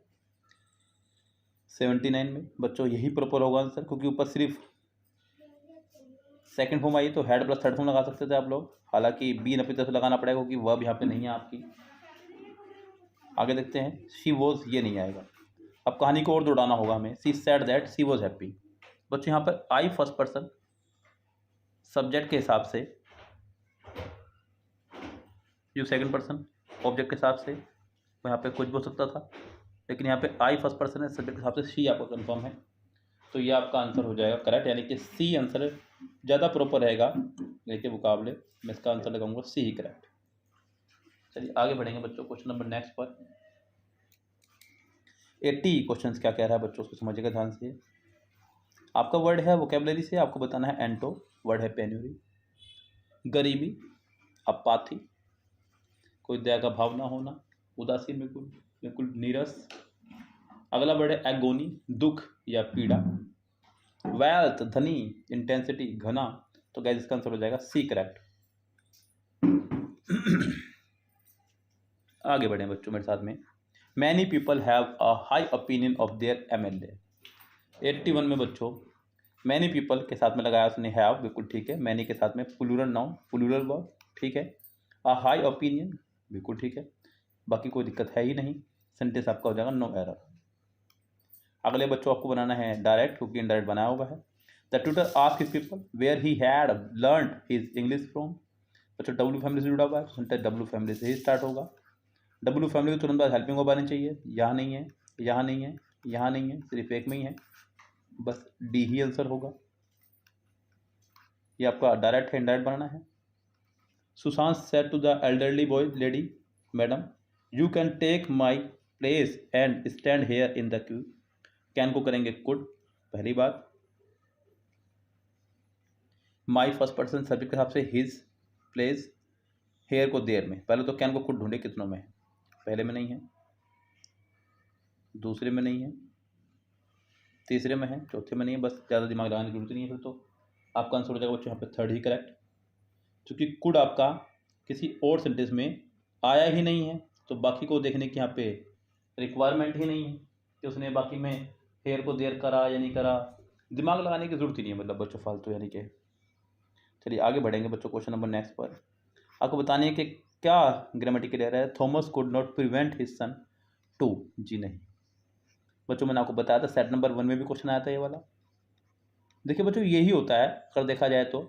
79 में बच्चों यही प्रॉपर होगा आंसर, क्योंकि ऊपर सिर्फ सेकंड फॉर्म आई तो हैड प्लस थर्ड फॉर्म लगा सकते थे आप लोग, हालांकि बी अपनी तरफ से लगाना पड़ेगा क्योंकि वर्ब यहाँ पे नहीं है आपकी। आगे देखते हैं, शी वॉज, ये नहीं आएगा। अब कहानी को और दौड़ाना होगा हमें। She said that she was happy. बच्चों यहाँ पर आई फर्स्ट पर्सन सब्जेक्ट के हिसाब से, यू सेकंड पर्सन ऑब्जेक्ट के हिसाब से, तो यहाँ पे कुछ भी हो सकता था, लेकिन यहाँ पे आई फर्स्ट पर्सन है सब्जेक्ट के हिसाब से, शी आपका कंफर्म है, तो ये आपका आंसर हो जाएगा करेक्ट, यानी कि सी आंसर ज़्यादा प्रॉपर रहेगा ए के मुकाबले। मैं इसका आंसर लगाऊंगा सी ही करेक्ट। चलिए आगे बढ़ेंगे बच्चों क्वेश्चन नंबर नेक्स्ट पर। 80 क्वेश्चन क्या कह रहा है बच्चों, उसको समझिएगा ध्यान से। आपका वर्ड है वोकेबलरी से, आपको बताना है एंटो, वर्ड है पेन्यूरी, गरीबी, अपाथी, कोई दया का भाव ना होना, उदासी, बिल्कुल बिल्कुल नीरस। अगला वर्ड है एगोनी, दुख या पीड़ा, वेल्थ धनी, इंटेंसिटी घना, तो गाइस इसका आंसर हो जाएगा सी करेक्ट। आगे बढ़े बच्चों मेरे साथ में। Many people have a high opinion of their MLA. 81 में बच्चों मैनी पीपल के साथ में लगाया उसने हैव, बिल्कुल ठीक है। मैनी के साथ में प्लूरल नाउन, प्लूरल वर्ब, ठीक है। अ हाई ओपिनियन, बिल्कुल ठीक है, बाकी कोई दिक्कत है ही नहीं, सेंटेंस आपका हो जाएगा नो एरर। अगले बच्चों आपको बनाना है डायरेक्ट, क्योंकि इनडायरेक्ट बनाया हुआ है। The tutor asked his people where he had learned his English from. बच्चों डब्ल्यू फैमिली से जुड़ा हुआ है, सेंटेंस डब्ल्यू फैमिली से ही स्टार्ट होगा। डब्ल्यू फैमिली को तुरंत बाद हेल्पिंग वर्ब आनी चाहिए, यहाँ नहीं है, यहाँ नहीं है, यहाँ नहीं है, सिर्फ एक में ही है, बस डी ही आंसर होगा। ये आपका डायरेक्ट है, इनडायरेक्ट बनाना है। Sushant said to the elderly boy lady, madam you can take my place and stand here in the queue. Can को करेंगे कुड, पहली बात। माई फर्स्ट पर्सन सब्जेक्ट के हिसाब से हिज, प्लेस, हेयर को देयर में। पहले तो कैन को कुड ढूंढे कितनों में है, पहले में नहीं है, दूसरे में नहीं है, तीसरे में है, चौथे में नहीं है, बस ज़्यादा दिमाग लगाने की जरूरत नहीं है। फिर तो आपका आंसर हो जाएगा बच्चों यहाँ पे थर्ड ही करेक्ट, क्योंकि कुड आपका किसी और सेंटेंस में आया ही नहीं है, तो बाकी को देखने की यहाँ पे रिक्वायरमेंट ही नहीं है कि उसने बाकी में हेयर को देर करा या नहीं करा, दिमाग लगाने की जरूरत ही नहीं है मतलब बच्चों फालतू, यानी कि। चलिए आगे बढ़ेंगे बच्चों क्वेश्चन नंबर नेक्स्ट पर। आपको बताने है कि क्या ग्रामेटिकल एरर है। Thomas could not prevent his son to, जी नहीं बच्चों, मैंने आपको बताया था सेट नंबर 1 में भी क्वेश्चन आया था ये वाला। देखिए बच्चों यही होता है अगर देखा जाए तो,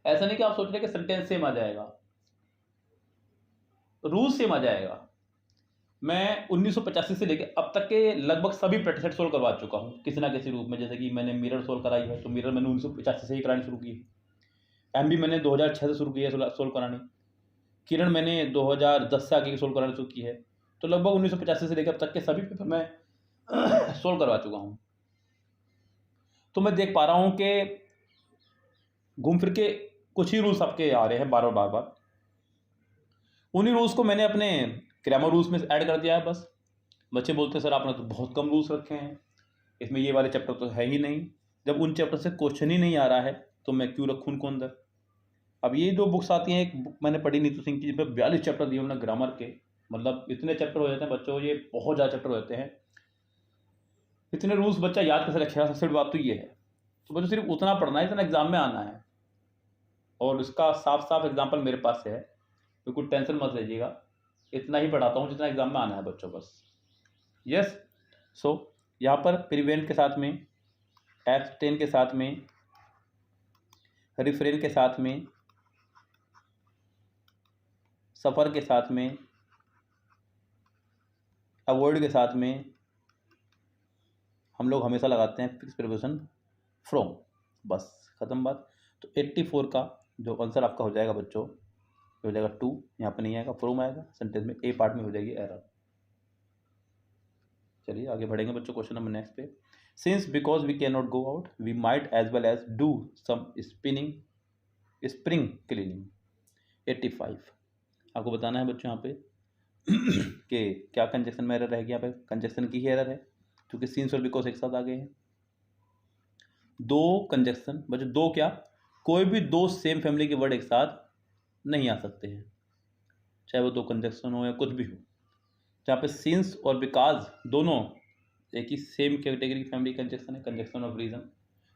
ऐसा नहीं कि आप सोच रहे कि सेंटेंस सेम आ जाएगा, रूल सेम आ जाएगा। मैं 1985 से लेकर अब तक के लगभग सभी प्रैक्टिस सेट सोल्व करवा चुका हूँ किसी ना किसी रूप में। जैसे कि मैंने मिरर सोल्व कराई है, तो मिरर मैंने 1985 से ही करानी शुरू की है। एमबी मैंने 2006 से शुरू की है सोल्व करानी। किरण मैंने 2010 से आगे सोल्व करानी शुरू की है। तो लगभग 1985 से लेकर अब तक के सभी पेपर मैं सोल्व करवा चुका हूँ। तो मैं देख पा रहा हूँ कि घूम फिर के कुछ ही रूल्स आपके आ रहे हैं बार बार। उन्हीं रूल्स को मैंने अपने ग्रामर रूल्स में ऐड कर दिया है बस। बच्चे बोलते हैं सर आपने तो बहुत कम रूल्स रखे हैं, इसमें ये वाले चैप्टर तो है ही नहीं। जब उन चैप्टर से क्वेश्चन ही नहीं आ रहा है तो मैं क्यों रखूँ उनको अंदर। अब ये 2 बुक्स आती हैं, एक बुक मैंने पढ़ी नीतू सिंह की जिसमें 42 चैप्टर दिए उन्होंने ग्रामर के, मतलब इतने चैप्टर हो जाते हैं बच्चों, ये बहुत ज़्यादा चैप्टर हो जाते हैं, इतने रूल्स बच्चा याद कैसे रखेगा। सबसे बड़ी बात तो ये है, तो बच्चों सिर्फ उतना पढ़ना है, इतना एग्जाम में आना है, और उसका साफ साफ एग्जाम्पल मेरे पास है, बिल्कुल टेंशन मत लीजिएगा। इतना ही पढ़ाता हूँ जितना एग्जाम में आना है बच्चों बस। यस, सो यहाँ पर प्रिवेंट के साथ में, एब्सटेन के साथ में, रिफ्रेन के साथ में, सफ़र के साथ में, अवॉइड के साथ में हम लोग हमेशा लगाते हैं फिक्स प्रीपोजिशन फ्रॉम, बस ख़त्म बात। तो 84 का जो आंसर आपका हो जाएगा बच्चों, हो जाएगा 2, यहाँ पर नहीं आएगा, फ्रॉम आएगा, सेंटेंस में ए पार्ट में हो जाएगी एरर। चलिए आगे बढ़ेंगे बच्चों क्वेश्चन नंबर नेक्स्ट पे। Since because we can not go out we might as well as do some spring cleaning. 85 आपको बताना है बच्चों यहाँ पे कि क्या कंजक्शन में एरर रहेगी। यहाँ पे कंजक्शन की ही एरर है, क्योंकि सिंस और बिकॉज एक साथ आ गए हैं। 2 कंजक्शन बच्चों, 2 क्या, कोई भी 2 सेम फैमिली के वर्ड एक साथ नहीं आ सकते हैं। चाहे वो दो कंजक्शन हो या कुछ भी हो, जहाँ पे सिंस और बिकॉज दोनों एक ही सेम कैटेगरी की फैमिली कंजक्शन है, कंजक्शन ऑफ रीज़न,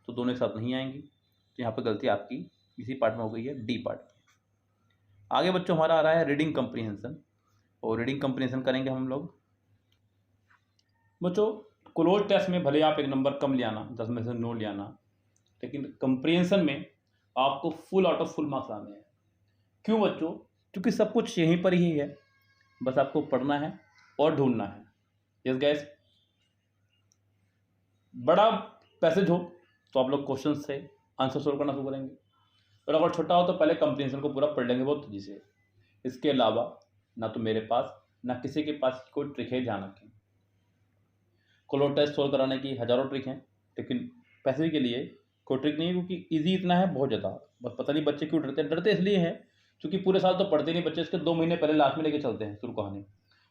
तो दोनों एक साथ नहीं आएंगी। तो यहाँ पे गलती आपकी इसी पार्ट में हो गई है, डी पार्ट। आगे बच्चों हमारा आ रहा है रीडिंग कंप्रीहेंशन, और रीडिंग कंप्रीहेंशन करेंगे हम लोग। बच्चों क्लोज टेस्ट में भले आप एक नंबर कम ले आना, 10 में से 9 ले आना, लेकिन कंप्रीहेंशन में आपको full out of full marks आने हैं। क्यों बच्चों? क्योंकि सब कुछ यहीं पर ही है, बस आपको पढ़ना है और ढूंढना है। यस गाइस, बड़ा पैसेज हो तो आप लोग क्वेश्चन से आंसर सोल्व करना शुरू करेंगे, और अगर छोटा हो तो पहले कंप्रीहेंशन को पूरा पढ़ लेंगे बहुत तेजी से। इसके अलावा ना तो मेरे पास ना किसी के पास कोई ट्रिक है, ध्यान रखें। क्लोज टेस्ट सोल्व कराने की हज़ारों ट्रिक हैं, लेकिन पैसेज के लिए कोई ट्रिक नहीं है, क्योंकि ईजी इतना है बहुत ज़्यादा। बस पता नहीं बच्चे क्यों डरते हैं। डरते इसलिए हैं क्योंकि पूरे साल तो पढ़ते नहीं बच्चे, इसके 2 महीने पहले लास्ट में लेके चलते हैं शुरू कहानी।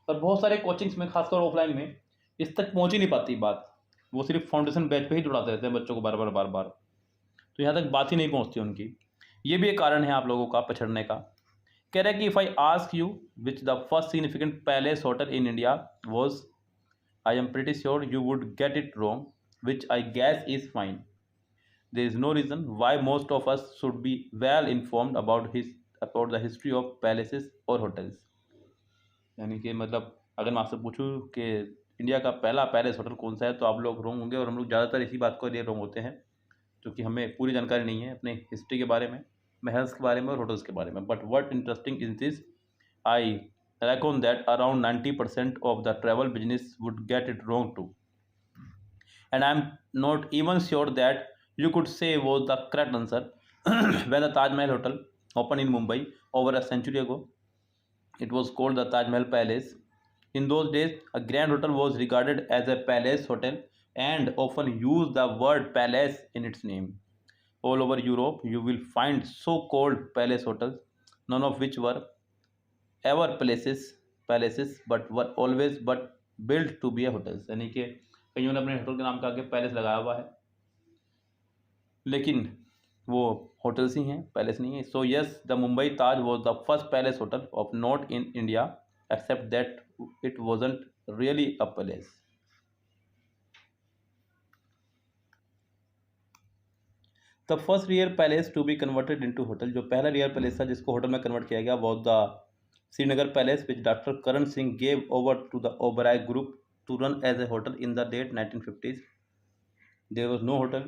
और बहुत सारे कोचिंग्स में, खासकर ऑफलाइन में, इस तक पहुँच ही नहीं पाती बात। वो सिर्फ फाउंडेशन बैच पे ही जुड़ाते रहते हैं बच्चों को बार बार, तो यहाँ तक बात ही नहीं पहुँचती उनकी। ये भी एक कारण है आप लोगों का पछड़ने का। कह रहा है कि if I ask you which the first significant palace hotel in India was, I am pretty sure you would get it wrong, which I guess is fine. There is no reason why most of us should be well informed about the history of palaces or hotels. यानी कि मतलब अगर मैं आपसे पूछूं कि India का पहला पैलेस होटल कौन सा है, तो आप लोग रॉन्ग होंगे, और हम लोग ज़्यादातर इसी बात को लिए रॉन्ग होते हैं, क्योंकि हमें पूरी जानकारी नहीं है अपने हिस्ट्री के बारे में, महल्स के बारे में और होटल्स के बारे में। But what interesting is this, I reckon that around 90% of the travel business would get it wrong too. And I'm not even sure that you could say was the correct answer. When the Taj Mahal Hotel opened in Mumbai over a century ago, it was called the Taj Mahal Palace. In those days, a grand hotel was regarded as a palace hotel and often used the word palace in its name. All over Europe, you will find so-called palace hotels, none of which were ever palaces but were always but build to be a hotels. यानी कि कईयों ने अपने hotel के नाम के आगे palace लगाया हुआ है, लेकिन वो होटल्स ही हैं, पैलेस नहीं है। So yes, the Mumbai Taj was the first palace hotel of not in India, except that it wasn't really a palace. The first real palace to be converted into hotel, जो पहला रियल पैलेस था जिसको hotel में convert किया गया, was the Srinagar Palace, which Dr. Karan Singh gave over to the Oberoi Group to run as a hotel in the late 1950s. There was no hotel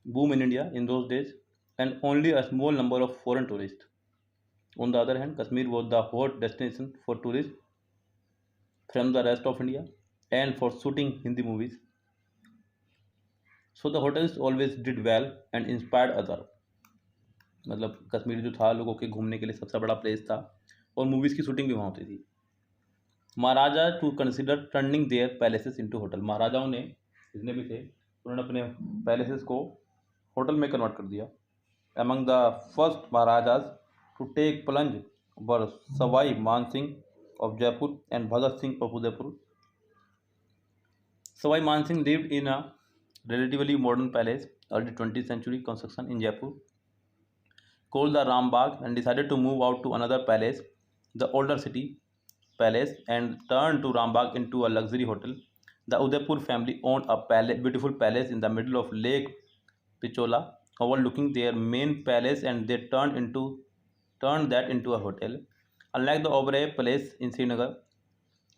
boom in India in those days, and only a small number of foreign tourists. On the other hand, Kashmir was the hot destination for tourists from the rest of India and for shooting Hindi movies. So the hotels always did well and inspired others. मतलब कश्मीर जो था लोगों के घूमने के लिए सबसे बड़ा प्लेस था, और मूवीज़ की शूटिंग भी वहाँ होती थी। Maharaja to consider turning their palaces into hotel, महाराजाओं ने, जितने भी थे, उन्होंने अपने पैलेसेस को होटल में कन्वर्ट कर दिया। Among the first maharajas to take plunge were Sawai Man Singh of Jaipur and Bhagat Singh of Udaipur. Sawai Man Singh lived in a relatively modern palace, early 20th century construction in Jaipur, called the Rambagh, and decided to move out to another palace, the older city palace, and turned to Rambagh into a luxury hotel. The Udaipur family owned a beautiful palace in the middle of Lake Pichola, overlooking their main palace, and they turned that into a hotel. Unlike the Oberoi Palace in Srinagar,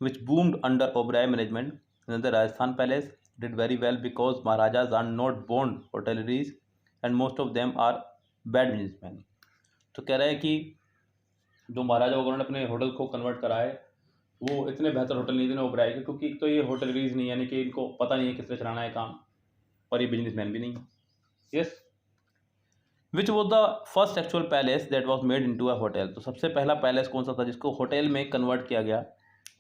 which boomed under Oberoi management, the Rajasthan Palace did very well because Maharajas are not born hoteliers and most of them are bad businessmen. तो कह रहा है कि जो महाराजा वगैरह ने अपने hotel को कन्वर्ट करा है, वो इतने बेहतर होटल नहीं थे ओबराय के, क्योंकि एक तो ये होटलरीज नहीं, यानी कि इनको पता नहीं है किस तरह चलाना है काम, और ये बिजनेसमैन भी नहीं है। Yes, which was the first actual palace that was made into a hotel, तो सबसे पहला पैलेस कौन सा था जिसको होटल में कन्वर्ट किया गया?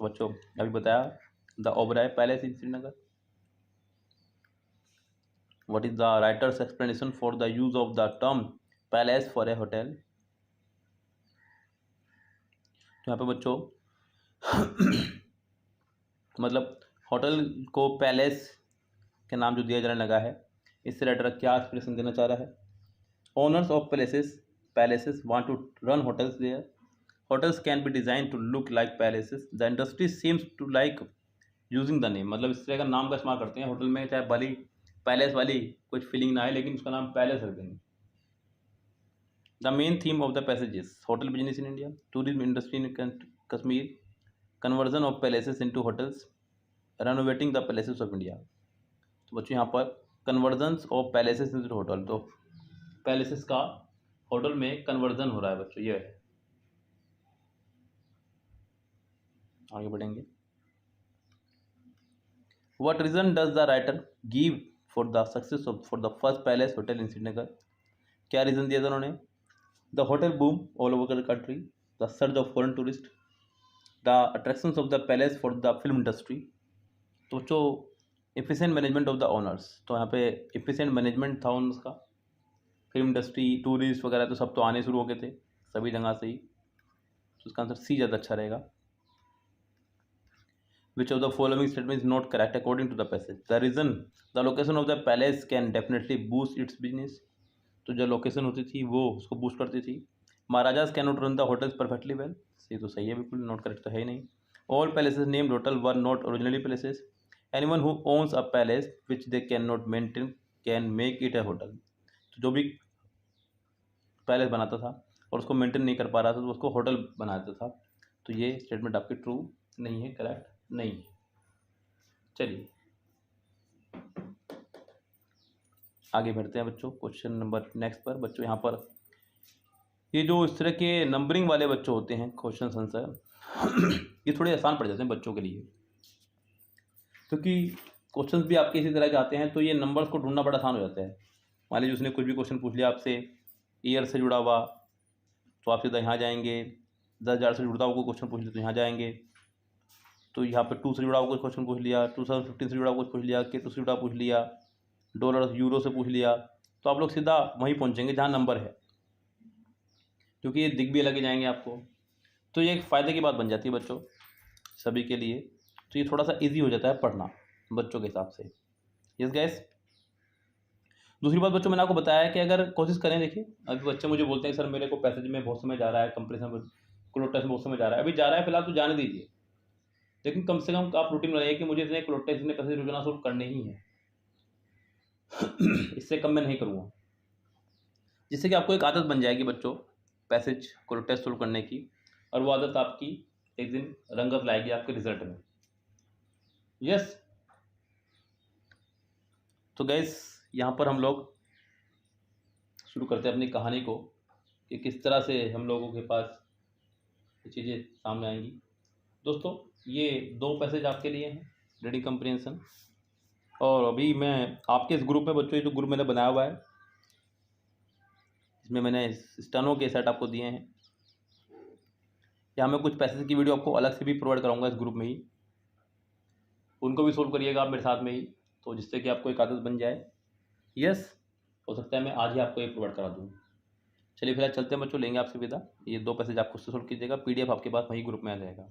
बच्चों अभी बताया, the Oberoi palace in Srinagar. What is the writer's explanation for the use of the term palace for a hotel? तो यहाँ पे बच्चों मतलब होटल को पैलेस के नाम जो दिया जाने लगा है, इससे राइटर क्या एक्सप्लेनेशन देना चाह रहा है? Owners of palaces want to run hotels their hotels can be design to look like palaces, the industry seems to like using the name, मतलब इस तरह का नाम का इस्तेमाल करते हैं होटल में, चाहे भली पैलेस वाली कुछ फीलिंग ना आए लेकिन उसका नाम पैलेस रख देंगे। The main theme of the passages hotel business in India, tourism industry in Kashmir, conversion of palaces into hotels, renovating the palaces of India. तो बच्चों यहाँ पर convergence of palaces into hotel, तो पैलेसेस का होटल में conversion हो रहा है बच्चों, ये है। आगे बढ़ेंगे। What reason does the writer give for the success of for the first palace hotel in Srinagar? क्या रीज़न दिया था उन्होंने? The hotel boom all over the country, the surge of foreign tourists, the attractions of the palace for the film industry. तो जो efficient management of the owners, तो यहाँ पे efficient management था उनका, फिल्म इंडस्ट्री, टूरिस्ट वगैरह तो सब तो आने शुरू हो गए थे सभी जगह से ही, तो उसका आंसर सी ज़्यादा अच्छा रहेगा। Which of the following statement is not correct according to the passage? The reason, the location of the palace can definitely boost its business. तो जो लोकेशन होती थी वो उसको बूस्ट करती थी। Maharajas can not run the hotels perfectly well, ये तो सही है बिल्कुल, नॉट करेक्ट तो है ही नहीं। All palaces named hotel were not originally palaces, anyone who owns a palace which they can not maintain can make it a hotel. तो जो भी पैलेस बनाता था और उसको मेंटेन नहीं कर पा रहा था तो उसको होटल बना देता था। तो ये स्टेटमेंट आपकी ट्रू नहीं है, करेक्ट नहीं है। चलिए आगे बढ़ते हैं बच्चों, क्वेश्चन नंबर नेक्स्ट पर। बच्चों यहाँ पर ये जो इस तरह के नंबरिंग वाले बच्चों होते हैं क्वेश्चन आंसर ये थोड़े आसान पड़ जाते हैं बच्चों के लिए, क्योंकि क्वेश्चंस भी आपके इसी तरह के आते हैं तो ये नंबर्स को ढूंढना बड़ा आसान हो जाता है। मान लीजिए उसने कुछ भी क्वेश्चन पूछ लिया आपसे ईयर से जुड़ा हुआ, तो आप सीधा यहाँ जाएंगे। 10,000 से जुड़ा हुआ कोई क्वेश्चन पूछ लिया तो यहाँ जाएंगे, तो यहाँ पर 2 से जुड़ा हुआ कुछ क्वेश्चन पूछ लिया, 2015 से जुड़ा हुआ कुछ पूछ लिया, K2 से जुड़ा पूछ लिया, डॉलर यूरो से पूछ लिया, तो आप लोग सीधा वहीं पहुँचेंगे जहाँ नंबर है, क्योंकि ये दिख भी अलग ही जाएंगे आपको। तो ये एक फ़ायदे की बात बन जाती है बच्चों सभी के लिए, तो ये थोड़ा सा इजी हो जाता है पढ़ना बच्चों के हिसाब से। Yes guys. दूसरी बात बच्चों मैंने आपको बताया कि अगर कोशिश करें, देखिए अभी बच्चे मुझे बोलते हैं सर मेरे को पैसेज में बहुत समय जा रहा है, कंप्रेशन क्लोट टेस्ट में बहुत समय जा रहा है, अभी जा रहा है फिलहाल तो जाने दीजिए, लेकिन कम से कम आप रूटीन बनाइए कि मुझे इतने क्लोट टेस्ट इतने पैसेज रोजाना सोल्व करने ही है इससे कम मैं नहीं करूँगा, जिससे कि आपको एक आदत बन जाएगी बच्चों पैसेज को टेस्ट सोल्व करने की, और वो आदत आपकी एक दिन रंगत लाएगी आपके रिजल्ट में। यस। तो गैस यहाँ पर हम लोग शुरू करते हैं अपनी कहानी को कि किस तरह से हम लोगों के पास ये चीज़ें सामने आएंगी। दोस्तों ये 2 पैसेज आपके लिए हैं रीडिंग कंप्रीहेंशन, और अभी मैं आपके इस ग्रुप में बच्चों, ये जो ग्रुप मैंने बनाया हुआ है इसमें मैंने स्टेनो के सेट आपको दिए हैं, यहाँ मैं कुछ पैसेज की वीडियो आपको अलग से भी प्रोवाइड कराऊंगा इस ग्रुप में ही, उनको भी सोल्व करिएगा आप मेरे साथ में ही, तो जिससे कि आपको एक आदत बन जाए। यस, हो सकता है मैं आज ही आपको ये प्रोवाइड करा दूँ। चलिए फिलहाल चलते हैं बच्चों, लेंगे आपसे विदा। ये 2 पैसेज आप खुद से सोल्व कीजिएगा, PDF आपके पास वही ग्रुप में आ जाएगा।